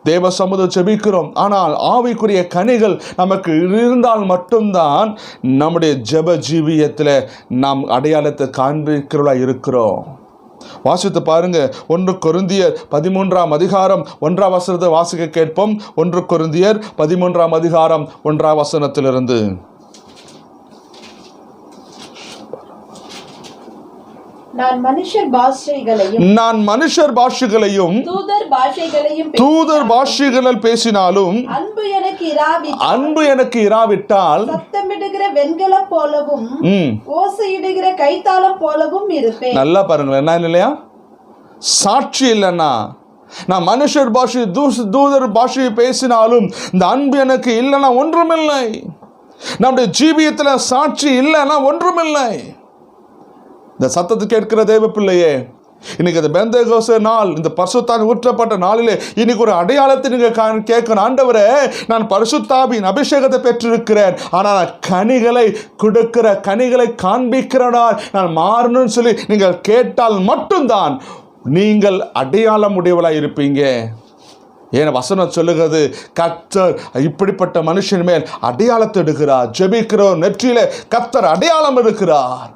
தேவ சமூகம் ஜெபிக்கிறோம், ஆனால் ஆவிக்குரிய கனிகள் நமக்கு இருந்தால் மட்டும்தான் நம்முடைய ஜெப ஜீவியத்தில் நாம் அடையாளத்தை காண்பிக்கிறவர்களா இருக்கிறோம். வாசித்து பாருங்க, 1 கொரிந்தியர் 13ஆம் அதிகாரம் 1ஆம் வசனத்தை வாசிக்க கேட்போம். 1 கொரிந்தியர் 13ஆம் அதிகாரம் 1ஆம் வசனத்திலிருந்து. நான் மனுஷர் பாஷைகளையும் தூதர் பாஷைகளில் பேசினாலும் அன்பு எனக்கு இராவிட்டால் சத்தமிடுகிற வெண்கலம் போலவும் ஓசையிடுகிற கைத்தாளம் போலவும் இருப்பேன். நல்லா பாருங்களேன், என்ன இல்லையா? சாட்சி இல்லைன்னா, நான் மனுஷர் பாஷை தூதர் பாஷையை பேசினாலும் இந்த அன்பு எனக்கு இல்லைன்னா ஒன்றுமில்லை. நம்முடைய ஜீவியத்தில் சாட்சி இல்லைன்னா ஒன்றுமில்லை. இந்த சத்தத்தை கேட்கிற தேவ பிள்ளையே, இன்னைக்கு இந்த பெந்தேகோஸ்தே நாள், இந்த பரிசுத்தாவி ஊற்றப்பட்ட நாளிலே இன்னைக்கு ஒரு அடையாளத்தை நீங்கள் கேட்கணும். ஆண்டவரே, நான் பரிசுத்தாவின் அபிஷேகத்தை பெற்றிருக்கிறேன், ஆனால் நான் கனிகளை கொடுக்கிற, கனிகளை காண்பிக்கிறனா நான் மாறணும்னு சொல்லி நீங்கள் கேட்டால் மட்டும்தான் நீங்கள் அடையாளம் உடையவளாக இருப்பீங்க. ஏன் வசனம் சொல்லுகிறது, கர்த்தர் இப்படிப்பட்ட மனுஷன் மேல் அடையாளத்தை எடுக்கிறார். ஜெபிக்கிறோர் நெற்றியிலே கர்த்தர் அடையாளம் எடுக்கிறார்.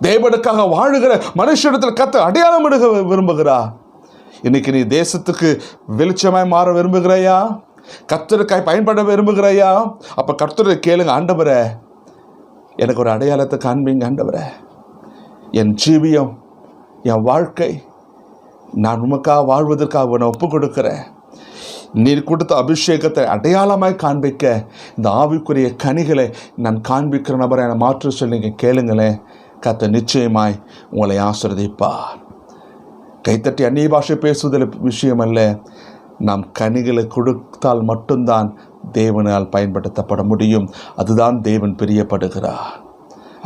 தேவனுக்காக வாழுகிற மனுஷனிடத்தில் கர்த்தர் அடையாளம் எடுக்க விரும்புகிறார். இன்னைக்கு நீ தேசத்துக்கு வெளிச்சமாய் மாற விரும்புகிறாயா? கர்த்தருக்காய் பயன்பட விரும்புகிறாயா? அப்போ கர்த்தரை கேளுங்க, ஆண்டவரே எனக்கு ஒரு அடையாளத்தை காண்பீங்க. ஆண்டவரே, என் ஜீவியம், என் வாழ்க்கை, நான் உமக்காக வாழ்வதற்காக உன்னை ஒப்பு கொடுக்கிறேன். நீர் கொடுத்த அபிஷேகத்தை அடையாளமாய் காண்பிக்க இந்த ஆவிக்குரிய கனிகளை நான் காண்பிக்கிற நபரை என்னை மாற்ற சொல்லி கேளுங்களேன். கர்த்தர் நிச்சயமாய் உங்களை ஆசீர்வதிப்பார். கைத்தட்டி அந்நிய பாஷை பேசுவதில் விஷயம் அல்ல, நாம் கனிகளை கொடுத்தால் மட்டும்தான் தேவனால் பயன்படுத்தப்பட முடியும். அதுதான் தேவன் பிரியப்படுகிறார்.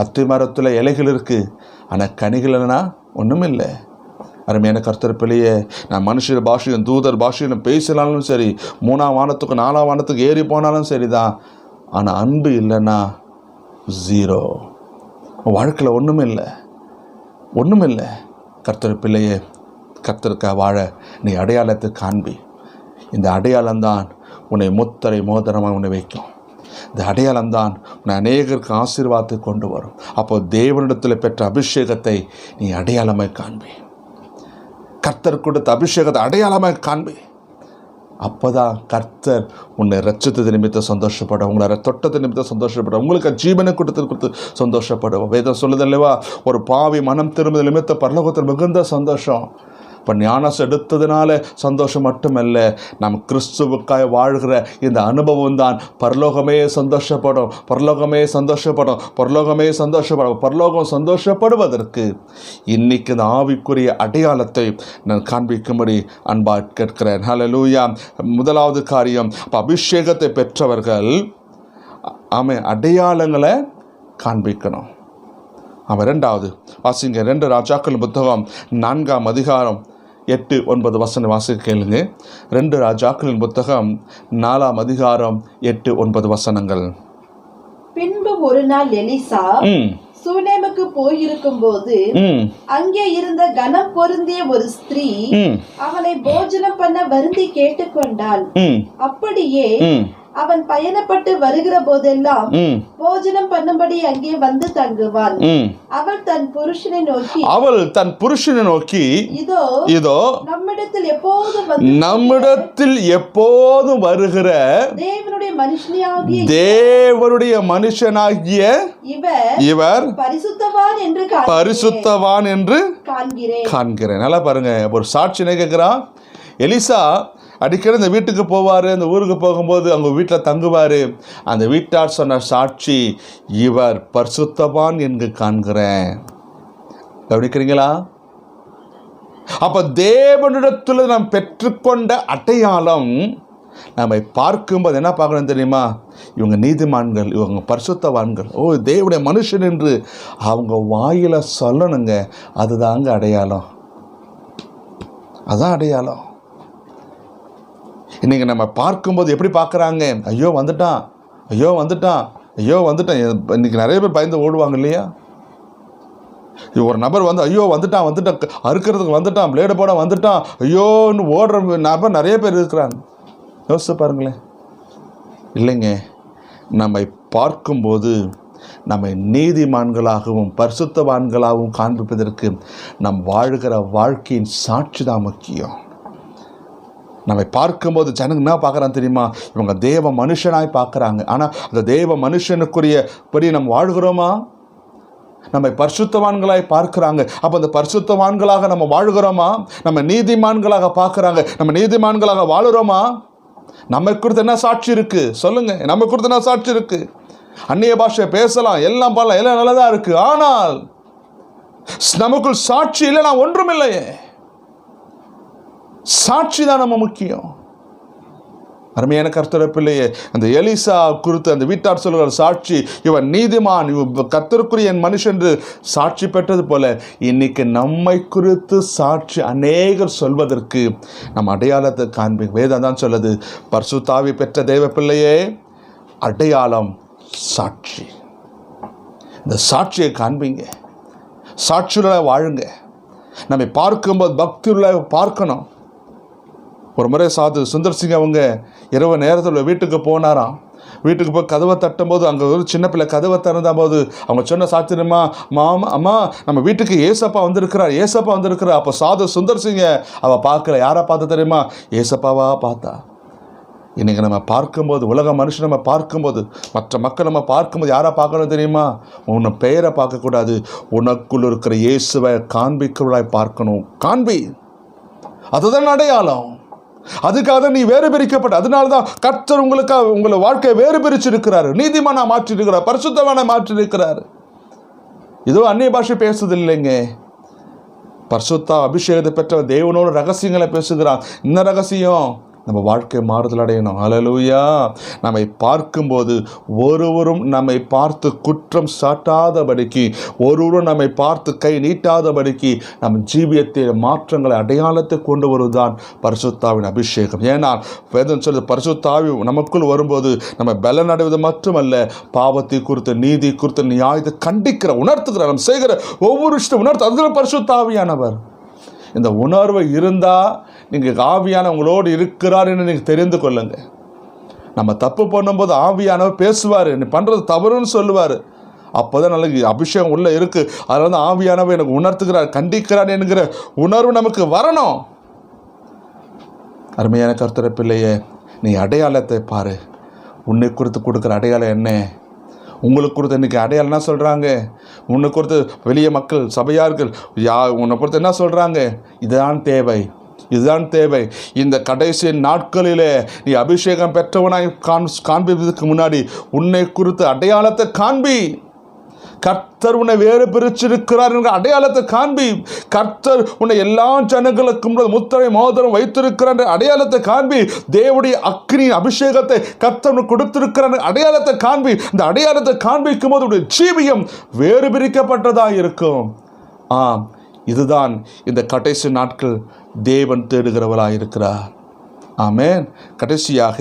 அத்தி மரத்தில் இலைகள் இருக்குது, ஆனால் கனிகள் இல்லைன்னா ஒன்றும் இல்லை. அருமையான கர்த்தர் பிள்ளையே, நான் மனுஷர் பாஷையும் தூதர் பாஷையிலும் பேசினாலும் சரி, 3ஆம் வானத்துக்கு 4ஆம் வானத்துக்கு ஏறி போனாலும் சரிதான், ஆனால் அன்பு இல்லைன்னா ஜீரோ. வாழ்க்கையில் ஒன்றும் இல்லை. கர்த்தர் பிள்ளையே, கர்த்தருக்காக வாழ நீ அடையாளத்தை காண்பி. இந்த அடையாளம்தான் உன்னை முத்தரை மோதிரமாக உன்னை வைக்கும். இந்த அடையாளம்தான் உன்னை அநேகருக்கு ஆசீர்வாதத்தை கொண்டு வரும். அப்போ தேவனிடத்தில் பெற்ற அபிஷேகத்தை நீ அடையாளமாய் காண்பி. கர்த்தர் கொடுத்த அபிஷேகத்தை அடையாளமாய் காண்பி. அப்போதான் கர்த்தர் உன்னை ரட்சித்தது நிமித்தம் சந்தோஷப்படும், உங்களை தொட்டது நிமித்தம் சந்தோஷப்படும், உங்களுக்கு ஜீவனை கொடுத்து சந்தோஷப்படும். வேதம் சொல்லுதல்லவா, ஒரு பாவி மனம் திரும்புதல் நிமித்தம் பரலோகத்தில் மிகுந்த சந்தோஷம். இப்போ ஞானம் எடுத்ததுனால சந்தோஷம் மட்டுமல்ல, நம் கிறிஸ்துவுக்காய் வாழ்கிற இந்த அனுபவம் தான் பரலோகமே சந்தோஷப்படும். பரலோகம் சந்தோஷப்படுவதற்கு இன்னைக்கு இந்த ஆவிக்குரிய அடையாளத்தை நான் காண்பிக்கும்படி அன்பாக கேட்கிறேன். ஹல்லேலூயா. முதலாவது காரியம், அபிஷேகத்தை பெற்றவர்கள் அடையாளங்களை காண்பிக்கணும். இரண்டாவது வாசிங்க, 2 ராஜாக்கள் புத்தகம் 4ஆம் அதிகாரம் 8-9 வசனம் வாசிக்க கேளுங்க. 2 ராஜாக்களின் புத்தகம் 4ஆம் அதிகாரம் 8-9 வசனங்கள். பின்பு ஒரு நாள் எலிசா சூனேமுக்கு போயிருக்கும் போது அங்கே இருந்த கனம் பொருந்திய ஒரு ஸ்திரீ அவனை போஜனம் பண்ண வருந்தி கேட்டுக்கொண்டாள். அப்படியே அவன் பயணப்பட்டு வருகிற போதெல்லாம் போஜனம் பண்ணும்படி அங்கே வந்து தங்குவான். அவள் தன் புருஷனை நோக்கி இதோ நம்மிடத்தில் எப்போதும் வருகிற தேவனுடைய மனுஷனாகிய இவர் பரிசுத்தவான் என்று காண்கிறேன். நல்லா பாருங்க, ஒரு சாட்சி கேட்கிறான். எலிசா அடிக்கடி இந்த வீட்டுக்கு போவார், அந்த ஊருக்கு போகும்போது அவங்க வீட்டில் தங்குவார். அந்த வீட்டார் சொன்ன சாட்சி, இவர் பரிசுத்தவான் என்று காண்கிறேன். கவனிக்கிறீங்களா? அப்ப தேவனிடத்தில் நாம் பெற்றுக்கொண்ட அடையாளம் நம்மை பார்க்கும்போது என்ன பார்க்கணும் தெரியுமா? இவங்க நீதிமான்கள், இவங்க பரிசுத்தவான்கள், ஓ தேவனுடைய மனுஷன் என்று அவங்க வாயில சொல்லணுங்க. அதுதாங்க அடையாளம். அதான் அடையாளம். இன்னைக்கு நம்ம பார்க்கும்போது எப்படி பார்க்குறாங்க? ஐயோ வந்துட்டான், ஐயோ வந்துட்டான், ஐயோ வந்துட்டான். இன்னைக்கு நிறைய பேர் பயந்து ஓடுவாங்க இல்லையா? ஒரு நபர் வந்து ஐயோ வந்துட்டான் வந்துட்டான், அறுக்கிறதுக்கு வந்துட்டான், பிளேடு போட வந்துட்டான், ஐயோன்னு ஓடுற நபர் நிறைய பேர் இருக்கிறாங்க. யோசிச்சு பாருங்களேன். இல்லைங்க, நம்மை பார்க்கும்போது நம்மை நீதிமான்களாகவும் பரிசுத்தவான்களாகவும் காண்பிப்பதற்கு நம் வாழ்கிற வாழ்க்கையின் சாட்சி தான் முக்கியம். நம்மை பார்க்கும்போது ஜனங்க என்ன பார்க்குறாங்க தெரியுமா? இவங்க தேவ மனுஷனாய் பார்க்குறாங்க. ஆனால் அந்த தேவ மனுஷனுக்குரியபடி நம்ம வாழ்கிறோமா? நம்மை பரிசுத்தவான்களாய் பார்க்குறாங்க. அப்போ அந்த பரிசுத்தவான்களாக நம்ம வாழ்கிறோமா? நம்ம நீதிமான்களாக பார்க்குறாங்க. நம்ம நீதிமான்களாக வாழுறோமா? நம்ம குறித்து என்ன சாட்சி இருக்கு சொல்லுங்க? நம்ம குறித்து என்ன சாட்சி இருக்கு? அந்நிய பாஷை பேசலாம், எல்லாம் பண்ணலாம், எல்லாம் நல்லதா இருக்கு. ஆனால் நமக்குள் சாட்சி இல்லை, நான் ஒன்றும் இல்லையே. சாட்சி தான் நம்ம முக்கியம். அருமையான கர்த்தருடைய பிள்ளையே, அந்த எலிசா குறித்து அந்த வீட்டார் சொல்கிற சாட்சி, இவன் நீதிமான், கர்த்தருக்குரிய என் மனுஷன் என்று சாட்சி பெற்றது போல இன்னைக்கு நம்மை குறித்து சாட்சி அநேகர் சொல்வதற்கு நம்ம அடையாளத்தை காண்பி. வேதம் தான் சொல்லுது, பரிசுத்த ஆவி பெற்ற தேவ பிள்ளையே, அடையாளம் சாட்சி. இந்த சாட்சியை காண்பீங்க, சாட்சியுள்ள வாழுங்க. நம்மை பார்க்கும்போது பக்தியுள்ள பார்க்கணும். ஒரு முறை சாது சுந்தர் சிங் அவங்க இரவு நேரத்தில் வீட்டுக்கு போனாராம். வீட்டுக்கு போய் கதவை தட்டும்போது அங்கே ஒரு சின்ன பிள்ளை கதவை திறந்த போது அவங்க சொன்ன சாத்திரமா, மாமா அம்மா நம்ம வீட்டுக்கு ஏசப்பா வந்திருக்கிறார், ஏசப்பா வந்திருக்கிறார். அப்போ சாது சுந்தர் சிங்கை அவள் பார்க்கல. யாரை பார்த்த தெரியுமா? ஏசப்பாவா பார்த்தா. இன்றைக்கி நம்ம பார்க்கும்போது, உலக மனுஷன் நம்ம பார்க்கும்போது, மற்ற மக்கள் நம்ம பார்க்கும்போது யாரை பார்க்கணும் தெரியுமா? உன்னை பெயரை பார்க்கக்கூடாது, உனக்குள் இருக்கிற இயேசுவை காண்பிக்கிறவளாய் பார்க்கணும். காண்பி, அதுதான் அடையாளம். அதுக்காக நீ வேறு பிரிக்கப்பட்ட, அதனால தான் கர்த்தர் உங்களுக்காக உங்களை வாழ்க்கையை வேறு பிரிச்சிருக்கிறாரு, நீதிமானா மாற்றிருக்கிறார், பரிசுத்தமான மாற்றிருக்கிறார். இதோ அந்நிய பாஷை பேசுது இல்லைங்க. பரிசுத்த அபிஷேகத்தை பெற்ற தேவனோட ரகசியங்களை பேசுகிறான். என்ன ரகசியம்? நம்ம வாழ்க்கை மாறுதல் அடையணும். ஹல்லேலூயா. நம்மை பார்க்கும்போது ஒருவரும் நம்மை பார்த்து குற்றம் சாட்டாதபடிக்கு, ஒருவரும் நம்மை பார்த்து கை நீட்டாதபடிக்கு நம் ஜீவியத்தில் மாற்றங்களை, அடையாளத்தை கொண்டு வருவதுதான் பரிசுத்தாவின் அபிஷேகம். ஏன்னா வேதம் சொல்லுது, பரிசுத்தாவி நமக்குள் வரும்போது நம்ம பலன் அடைவது மட்டுமல்ல, பாவத்தை குறித்து, நீதி குறித்து, நியாயத்தை கண்டிக்கிற, உணர்த்துகிற, நம்ம செய்கிற ஒவ்வொரு விஷயத்தை உணர்த்து. அதுதான் பரிசுத்தாவியானவர். இந்த உணர்வு இருந்தால் நீங்கள் ஆவியான உங்களோடு இருக்கிறார் என்று நீங்கள் தெரிந்து கொள்ளுங்க. நம்ம தப்பு பண்ணும்போது ஆவியானவர் பேசுவார், நீ பண்ணுறது தவறுன்னு சொல்லுவார். அப்போ தான் நல்ல அபிஷேகம் உள்ளே இருக்குது. அதில் வந்து ஆவியானவர் எனக்கு உணர்த்துகிறார், கண்டிக்கிறார் என்கிற உணர்வு நமக்கு வரணும். அருமையான கர்த்தருடைய பிள்ளையே, நீ அடையாளத்தை பாரு. உன்னை குறித்து கொடுக்குற அடையாளம் என்ன? உங்களுக்கு குறித்து இன்றைக்கி அடையாளம் என்ன சொல்கிறாங்க? உன்னை குறித்து வெளியே மக்கள், சபையார்கள் உன்னை குறித்து என்ன சொல்கிறாங்க? இதுதான் தேவை, இதுதான் தேவை. இந்த கடைசி நாட்களிலே நீ அபிஷேகம் பெற்றவனாய் காண்பிப்பதற்கு முன்னாடி உன்னை குறித்து அடையாளத்தை காண்பி. கர்த்தர் உன்னை வேறு பிரிச்சிருக்கிறார் என்ற அடையாளத்தை காண்பி. கர்த்தர் உன்னை எல்லா ஜனங்களுக்கும் முத்திரை மோதிரம் வைத்திருக்கிறார் என்ற அடையாளத்தை காண்பி. தேவனுடைய அக்னி அபிஷேகத்தை கர்த்தர் கொடுத்திருக்கிறார் அடையாளத்தை காண்பி. இந்த அடையாளத்தை காண்பிக்கும் போது உடைய ஜீவியம் வேறு பிரிக்கப்பட்டதாக இருக்கும். ஆம், இதுதான் இந்த கடைசி நாட்கள் தேவன் தேடுகிறவராக இருக்கிறார். ஆமென். கடைசியாக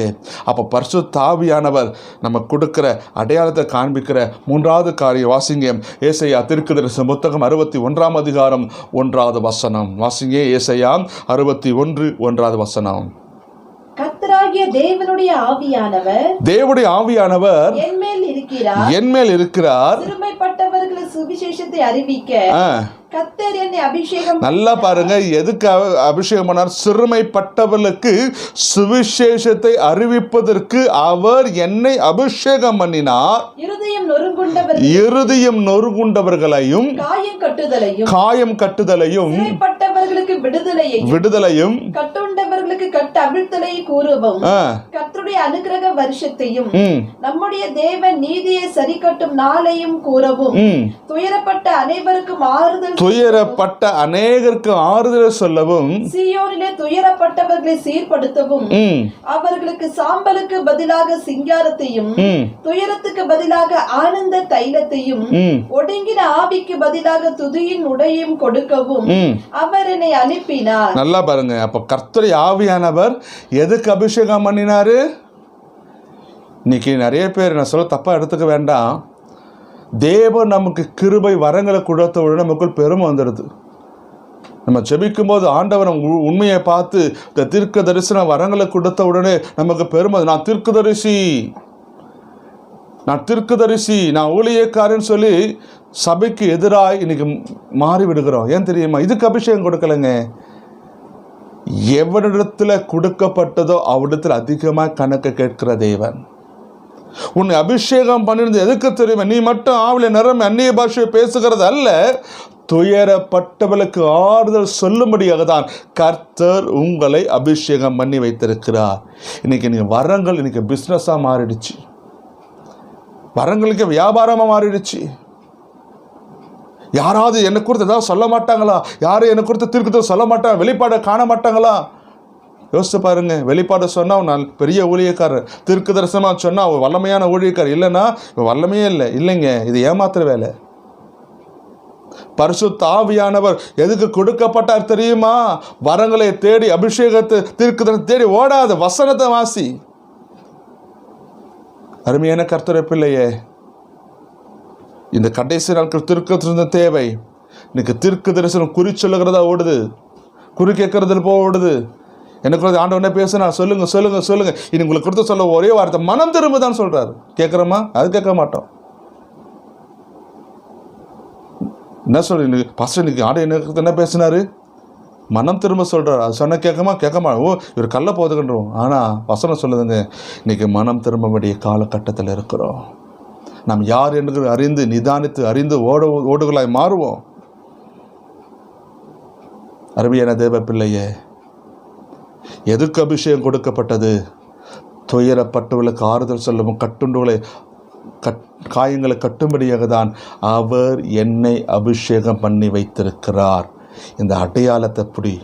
அப்போ பரிசுத்த ஆவியானவர் நம்ம கொடுக்கிற அடையாளத்தை காண்பிக்கிற மூன்றாவது காரியம் வாசிங்க. ஏசாயா தீர்க்கதரிசி புத்தகம் 61 அதிகாரம் 1வது வசனம் வாசிங்க. ஏசாயா 61:1 கர்த்தராகிய தேவனுடைய ஆவியானவர் என்மேல் இருக்கிறார். சிறுமைப்பட்டவர்களுக்கு சுவிசேஷத்தை அறிவிக்க கர்த்தர் என்னை அபிஷேகம். நல்லா பாருங்க, எதுக்கு அபிஷேகம் பண்ணார்? சிறுமைப்பட்டவர்களுக்கு சுவிசேஷத்தை அறிவிப்பதற்கு அவர் என்னை அபிஷேகம் பண்ணினார். இருதயம் நொறுங்குண்டவர்களையும் காயம் கட்டுதலையும் விடுதலையும் கட்டுண்டவர்களுக்கு கட்டு அவிழ்த்தலை கூறுவோம். கர்த்தருடைய கர்த்தருடைய அனுக்கிரக வருஷத்தையும் நம்முடைய தேவன் நீதியை சரிக்கட்டும் நாளையும் கூறவும் துயரப்பட்ட அநேகருக்கு ஆறுதல் சொல்லவும் சீயோனிலே துயரப்பட்டவர்களை சீர்படுத்தவும் அவர்களுக்கு சாம்பலுக்கு பதிலாக சிங்காரத்தையும் துயரத்துக்கு பதிலாக ஆனந்த தைலத்தையும் ஒடுங்கின ஆவிக்கு பதிலாக துதியின் உடையும் கொடுக்கவும் அவர் என்னை அனுப்பினார். நல்லா பாருங்க, அப்ப கர்த்தருடைய ஆவியானவர் எதுக்கு அபிஷேகம் பண்ணினாரு? இன்னைக்கு நிறைய பேர் நான் சொல்ல தப்பா எடுத்துக்க வேண்டாம். தேவன் நமக்கு கிருபை வரங்களை கொடுத்த உடனே நமக்குள் பெருமை வந்துடுது. நம்ம ஜெபிக்கும் போது ஆண்டவர் உண்மையை பார்த்து இந்த தீர்க்க தரிசன வரங்களை கொடுத்த உடனே நமக்கு பெருமை. நான் தீர்க்கதரிசி, நான் ஊழியக்காரன்னு சொல்லி சபைக்கு எதிராக இன்னைக்கு மாறி விடுகிறோம். ஏன் தெரியுமா? இதுக்கு அபிஷேகம் கொடுக்கலைங்க. எவனிடத்துல கொடுக்கப்பட்டதோ அவனிடத்தில் அதிகமாக கணக்கு கேட்கிற தேவன். உன்னை அபிஷேகம் பண்ணிருந்தது எதுக்கு தெரியுமா? நீ மட்டும் ஆவில நிரம்பி அந்நிய பாஷையை பேசுகிறது அல்ல, துயரப்பட்டவளுக்கு ஆறுதல் சொல்லும்படியாக தான் கர்த்தர் உங்களை அபிஷேகம் பண்ணி வைத்திருக்கிறார். இன்னைக்கு நீங்க வரங்கள் இன்னைக்கு பிஸ்னஸா மாறிடுச்சு, வரங்களுக்கு வியாபாரமா மாறிடுச்சு. யாராவது என்னை குறித்து ஏதாவது சொல்ல மாட்டாங்களா? யாரும் என்னை குறித்து தீர்க்கத்தை சொல்ல மாட்டாங்க, வெளிப்பாடை காண மாட்டாங்களா? யோசிச்சு பாருங்க. வெளிப்பாடு சொன்னா நான் பெரிய ஊழியக்காரர், தீர்க்க தரிசனமா சொன்னா அவன் வல்லமையான ஊழியக்காரர், இல்லைன்னா வல்லமையே இல்லைங்க. இது ஏமாத்துற வேலை. பரிசுத்த ஆவியானவர் எதுக்கு கொடுக்கப்பட்டார் தெரியுமா? வரங்களை தேடி, அபிஷேகத்தை தீர்க்க தேடி ஓடாத, வசனத்தை வாசி. அருமையான கர்த்தருடைய பிள்ளையே, இந்த கடைசி நாட்கள் தீர்க்க தேவை. இன்னைக்கு தீர்க்க தரிசனம் குறி சொல்லுகிறதா ஓடுது, குறி கேட்கறதுல ஓடுது. எனக்கு ஆண்டவனே பேசுனா சொல்லுங்க. இனி உங்களுக்கு கொடுத்து சொல்ல ஒரே வார்த்தை மனம் திரும்புதான் சொல்றாரு. கேட்குறோமா? அது கேட்க மாட்டோம். என்ன சொல்ற பாஸ்டர், இன்னைக்கு ஆண்டு என்ன பேசினாரு? மனம் திரும்ப சொல்றாரு. அது சொன்ன கேட்கமா? ஓ, இவர் கல்ல போதுகின்றோம். ஆனால் வசனம் சொல்லுதுங்க, இன்னைக்கு மனம் திரும்ப வேண்டிய காலகட்டத்தில் இருக்கிறோம். நாம் யார் என்று அறிந்து நிதானித்து அறிந்து ஓடுகளாய் மாறுவோம். அருமையான தேவ பிள்ளையே, எதுக்கு அபிஷேகம் கொடுக்கப்பட்டது? துயரப்பட்டவர்களுக்கு ஆறுதல் சொல்லவும் கட்டுண்டுகளை காயங்களை கட்டும்படியாக தான் அவர் என்னை அபிஷேகம் பண்ணி வைத்திருக்கிறார். இந்த அடையாளத்தை புடி,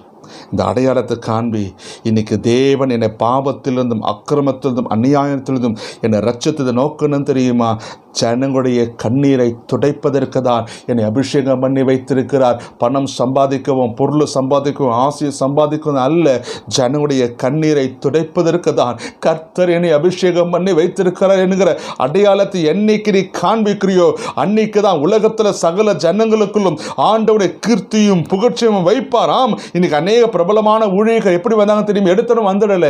இந்த அடையாளத்தை காண்பி. இன்னைக்கு தேவன் என்னை பாவத்திலிருந்தும் அக்கிரமத்திலிருந்தும் அநியாயத்திலிருந்தும் என்னை ரட்சித்தது நோக்கணும் தெரியுமா? ஜனங்களுடைய கண்ணீரை துடைப்பதற்கு தான் என்னை அபிஷேகம் பண்ணி வைத்திருக்கிறார். பணம் சம்பாதிக்கவும் பொருள் சம்பாதிக்கவும் ஆசையை சம்பாதிக்கவும் அல்ல, ஜனங்களுடைய கண்ணீரை துடைப்பதற்கு தான் கர்த்தர் என்னை அபிஷேகம் பண்ணி வைத்திருக்கிறார் என்கிற அடையாளத்தை என்னைக்கு நீ காண்பிக்கிறியோ அன்னைக்கு தான் உலகத்தில் சகல ஜனங்களுக்குள்ளும் ஆண்டவருடைய கீர்த்தியும் புகழ்ச்சியும் வைப்பாராம். இன்னைக்கு அநேக பிரபலமான ஊழியர்கள் எப்படி வந்தாங்க தெரியும்? எடுத்தனும் வந்துடல.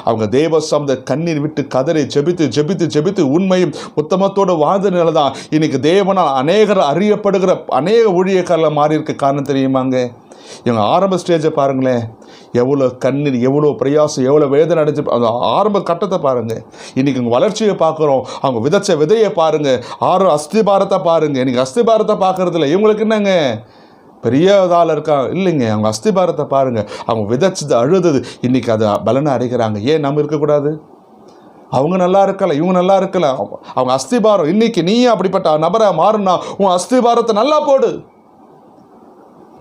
அவங்க தேவ சமத கண்ணீர் விட்டு கதறி ஜெபித்து உண்மையும் உத்தமத்தோடு வாழ்ந்ததுனால தான் இன்னைக்கு தேவனால் அநேகர் அறியப்படுகிற அநேக ஊழியக்காரர்கள் மாறி இருக்க காரணம் தெரியுமாங்க? இவங்க ஆரம்ப ஸ்டேஜை பாருங்களேன், எவ்வளோ கண்ணீர், எவ்வளோ பிரயாசம், எவ்வளோ வேதனை அடைஞ்சு அந்த ஆரம்ப கட்டத்தை பாருங்கள். இன்றைக்கி உங்கள் வளர்ச்சியை பார்க்குறோம். அவங்க விதைச்ச விதையை பாருங்கள், அஸ்திபாரத்தை பாருங்கள். இன்றைக்கி அஸ்திபாரத்தை பார்க்குறதில்ல. இவங்களுக்கு என்னங்க பெரிய இதால் இருக்கா? இல்லைங்க, அவங்க அஸ்திபாரத்தை பாருங்கள். அவங்க விதைச்சது அழுதது இன்றைக்கி அதை பலனை அடைக்கிறாங்க. ஏன் நம்ம இருக்கக்கூடாது? அவங்க நல்லா இருக்கலாம், இவங்க நல்லா இருக்கலாம். அவங்க அஸ்திபாரம் இன்னைக்கு நீ அப்படிப்பட்ட நபரை மாறுனா உன் அஸ்திபாரத்தை நல்லா போடு.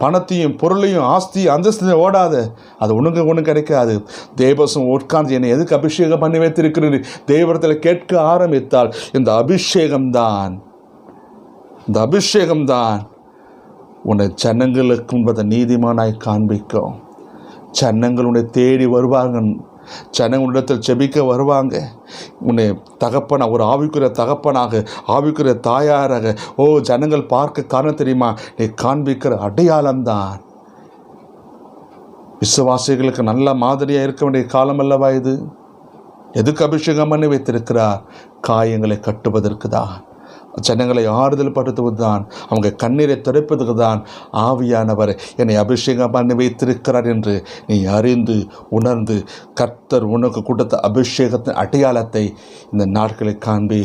பணத்தையும் பொருளையும் ஆஸ்தியும் அந்தஸ்தையும் ஓடாத, அது ஒன்று கிடைக்காது. தேவசம் உட்கார்ந்து என்னை எதுக்கு அபிஷேகம் பண்ணி வைத்திருக்கிறது தேவரத்தில் கேட்க ஆரம்பித்தால் இந்த அபிஷேகம்தான் உன்னை ஜனங்களுக்கு முன்பதை நீதிமானாய் காண்பிக்கும். ஜனங்களுடைய தேடி வருவாங்க, ஜனங்களிடத்தில் செபிக்க வருவாங்க. உன்னை தகப்பனாக, ஒரு ஆவிக்குரிய தகப்பனாக, ஆவிக்குரிய தாயாராக ஜனங்கள் பார்க்க காரணம் தெரியுமா? நீ காண்பிக்கிற அடையாளம்தான். விசுவாசிகளுக்கு நல்ல மாதிரியாக இருக்க வேண்டிய காலம் அல்லவா இது? எதுக்கு அபிஷேகம் பண்ணி வைத்திருக்கிறார்? காயங்களை கட்டுவதற்கு தான், ஜனங்களை ஆறுதல் படுத்துவது தான், அவங்க கண்ணீரை துடைப்பதற்கு தான் ஆவியானவர் என்னை அபிஷேகம் பண்ணி வைத்திருக்கிறார் என்று நீ அறிந்து உணர்ந்து கர்த்தர் உனக்கு கொடுத்த அபிஷேகத்தின் அடையாளத்தை இந்த நாட்களை காண்பி.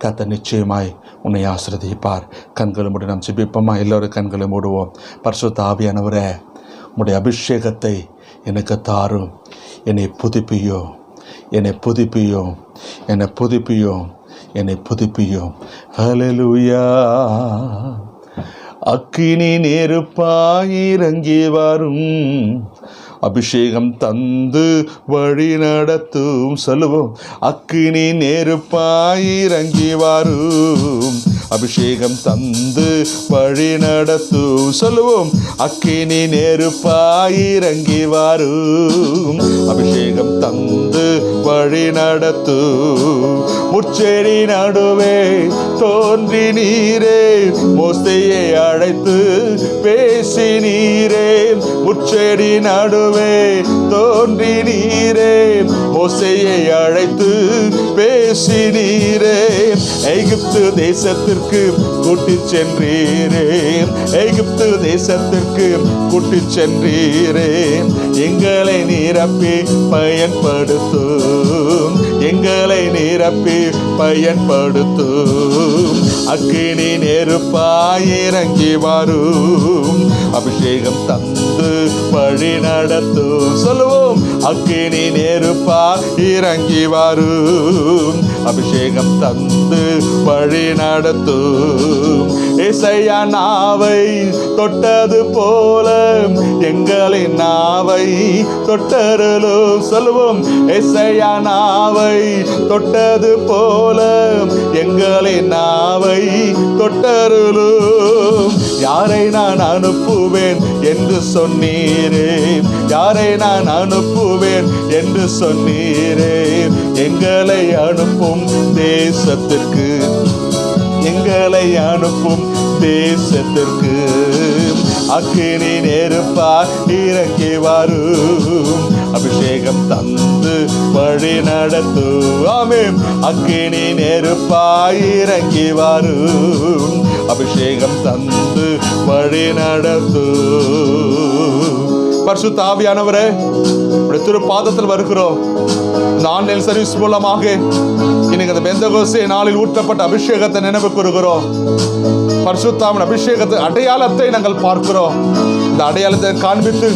கர்த்தர் நிச்சயமாய் உன்னை ஆசீர்வதிப்பார். கண்களை மூடி நாம் ஜெபிப்போமா? எல்லோரும் கண்களை மூடுவோம். பரிசுத்த ஆவியானவரே, உம்முடைய அபிஷேகத்தை எனக்கு தாரும், என்னை புதுப்பியோ, என்னை புதுப்பியும், என்னை புதுப்பியும், என்னை புதுப்பியும். ஹல்லேலூயா. அக்கினி நெருப்பாய் இறங்கி வரும், அபிஷேகம் தந்து வழி நடத்தும். சொல்லுவோம். அக்கினி நெருப்பாய் இறங்கி வரும், அபிஷேகம் தந்து வழி நடத்தும். சொல்லுவோம். அக்கினி நெருப்பாய் இறங்கி வரும், அபிஷேகம் தந்து வழி நடத்தும். முச்செடி நடுவே தோன்றி நீரே, மோசேயை அழைத்து பேசி நீரே. முச்செடி நடுவே தோன்றி நீரே, மோசேயை அழைத்து பேசி நீரே. எகிப்து தேசத்திற்கு கூட்டிச் சென்றீரே, எகிப்து தேசத்திற்கு கூட்டிச் சென்றீரே. எங்களை நிரப்பி பயன்படுத்தும், எங்களை நிரப்பி பயன்படுத்தும். அக்கினி நெருப்பாய் இறங்கி வரும், அபிஷேகம் தந்து வழி நடத்தும். சொல்லுவோம். அக்கினி நெருப்பாய் இறங்கி வரும், அபிஷேகம் தந்து வழி நடத்தும். ஏசாயா நாவை தொட்டது போல எங்களின் நாவை தொட்டருளும். சொல்லுவோம். ஏசாயா நாவை தொட்டது போல எங்களின் நாவை தொட்டருளும். யாரை நான் அனுப்புவேன் என்று சொன்னீரே, யாரை நான் அனுப்புவேன் என்று சொன்னீரே. எங்களை அனுப்பும் தேசத்திற்கு, எங்களை அனுப்பும் தேசத்திற்கு. அக்கினி நெருப்பாய் இறங்கி வரும், அபிஷேகம் தந்து வழி நடத்தும். ஆமென். அக்கினி நெருப்பாய் இறங்கி வரும், அபிஷேகம் தந்து வழி நடத்தும். பரிசுத்த ஆவியானவரே, உடைய திருப்பாதத்தில் வருகிறோம். ஆன்லைன் சர்வீஸ் மூலமாக இன்னைக்கு அந்த பெந்தகோஸ்தே நாளில் ஊற்றப்பட்ட அபிஷேகத்தை நினைவு கூறுகிறோம். பரிசுத்தாவின் அபிஷேகத்தை அடையாளத்தை நாங்கள் பார்க்கிறோம். இந்த அடையாளத்தை காண்பித்து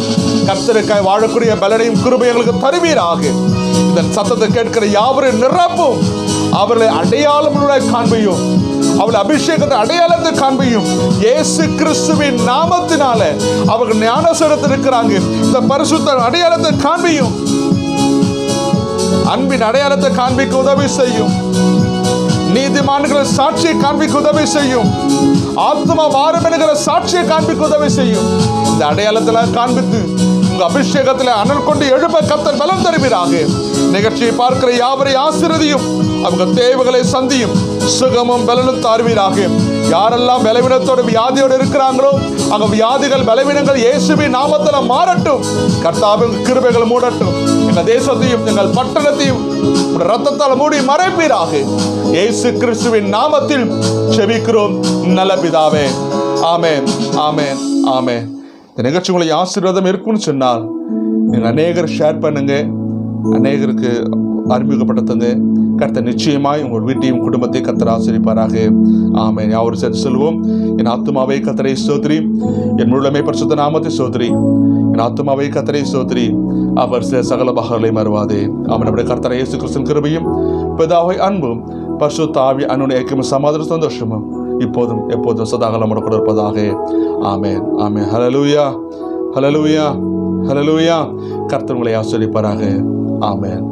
கர்த்தருக்காய் வாழக்கூடிய பலனையும் கிருபையும் எங்களுக்கு தருவீராக. இதன் சத்தத்தை கேட்கிற யாவரையும் நிரப்பும், அவர்களை அடையாளம் காண்பையும், அவள் அபிஷேகத்தை அடையாளத்தை காண்பையும். இயேசு கிறிஸ்துவின் நாமத்தினால அவர்கள் ஞானஸ்நானத்தில் இருக்கிறாங்க. இந்த பரிசுத்த அடையாளத்தை காண்பையும், அன்பின் அடையாளத்தை காண்பிக்க உதவி செய்யும். நீதிமான்களை சாட்சியை காண்பிக்க உதவி செய்யும். ஆத்மா வாரம் என்கிற சாட்சியை காண்பிக்க உதவி செய்யும். இந்த அடையாளத்தில் காண்பித்து உங்க அபிஷேகத்தில் அனல் கொண்டு எழுப்ப கர்த்தர் பலம் தருவீராக. நிகழ்ச்சியை பார்க்கிற யாவரை ஆசீர்வதியும், அவங்க தேவைகளை சந்தியும், சுகமும் பலனும் தாருவீராக. யாரெல்லாம் பலவீனத்தோடு வியாதியோடு இருக்கிறாங்களோ அங்க வியாதிகள் பலவீனங்கள் இயேசுவின் நாமத்தில் மாறட்டும். கர்த்தாவின் கிருபைகள் மூடட்டும். எங்கள் தேசத்தையும் எங்கள் பட்டணத்தையும் ரத்தத்தால் மூடி மறைப்பீராக. இயேசு கிறிஸ்துவின் நாமத்தில் செபிக்கிறோம் நல்ல பிதாவே. ஆமென், ஆமென், ஆமென். இந்த நிகழ்ச்சி உங்களுக்கு ஆசீர்வாதம் இருக்குன்னு சொன்னால் நீங்கள் அநேகர் ஷேர் பண்ணுங்க, அநேகருக்கு அறிமுகப்படுத்துங்க. கர்த்தர் நிச்சயமாய் உங்கள் வீட்டையும் குடும்பத்தையும் கர்த்தர் ஆசீர்வதிப்பாராக. ஆமென். யாவரும் சேர்ந்து சொல்லுவோம். என் ஆத்துமாவை கர்த்தரை ஸ்தோத்திரி, என் முழுமை பரிசுத்த நாமத்தை ஸ்தோத்திரி. என் ஆத்துமாவை கர்த்தரை ஸ்தோத்திரி, அவர் சகல பாகங்களை மறுவாதே. ஆமென். நம்முடைய கர்த்தர் இயேசு கிறிஸ்துவின் கிருபையும் பிதாவை அன்பும் பரிசுத்த ஆவி அன்னுடைய ஐக்கியமும் சமாதான சந்தோஷமும் இப்போதும் எப்போதும் சதாகாலம் கூட இருப்பதாக. ஆமென், ஆமென். ஹல்லேலூயா, ஹல்லேலூயா, ஹல்லேலூயா. கர்த்தர் உங்களை ஆசீர்வதிப்பாராக. ஆமென்.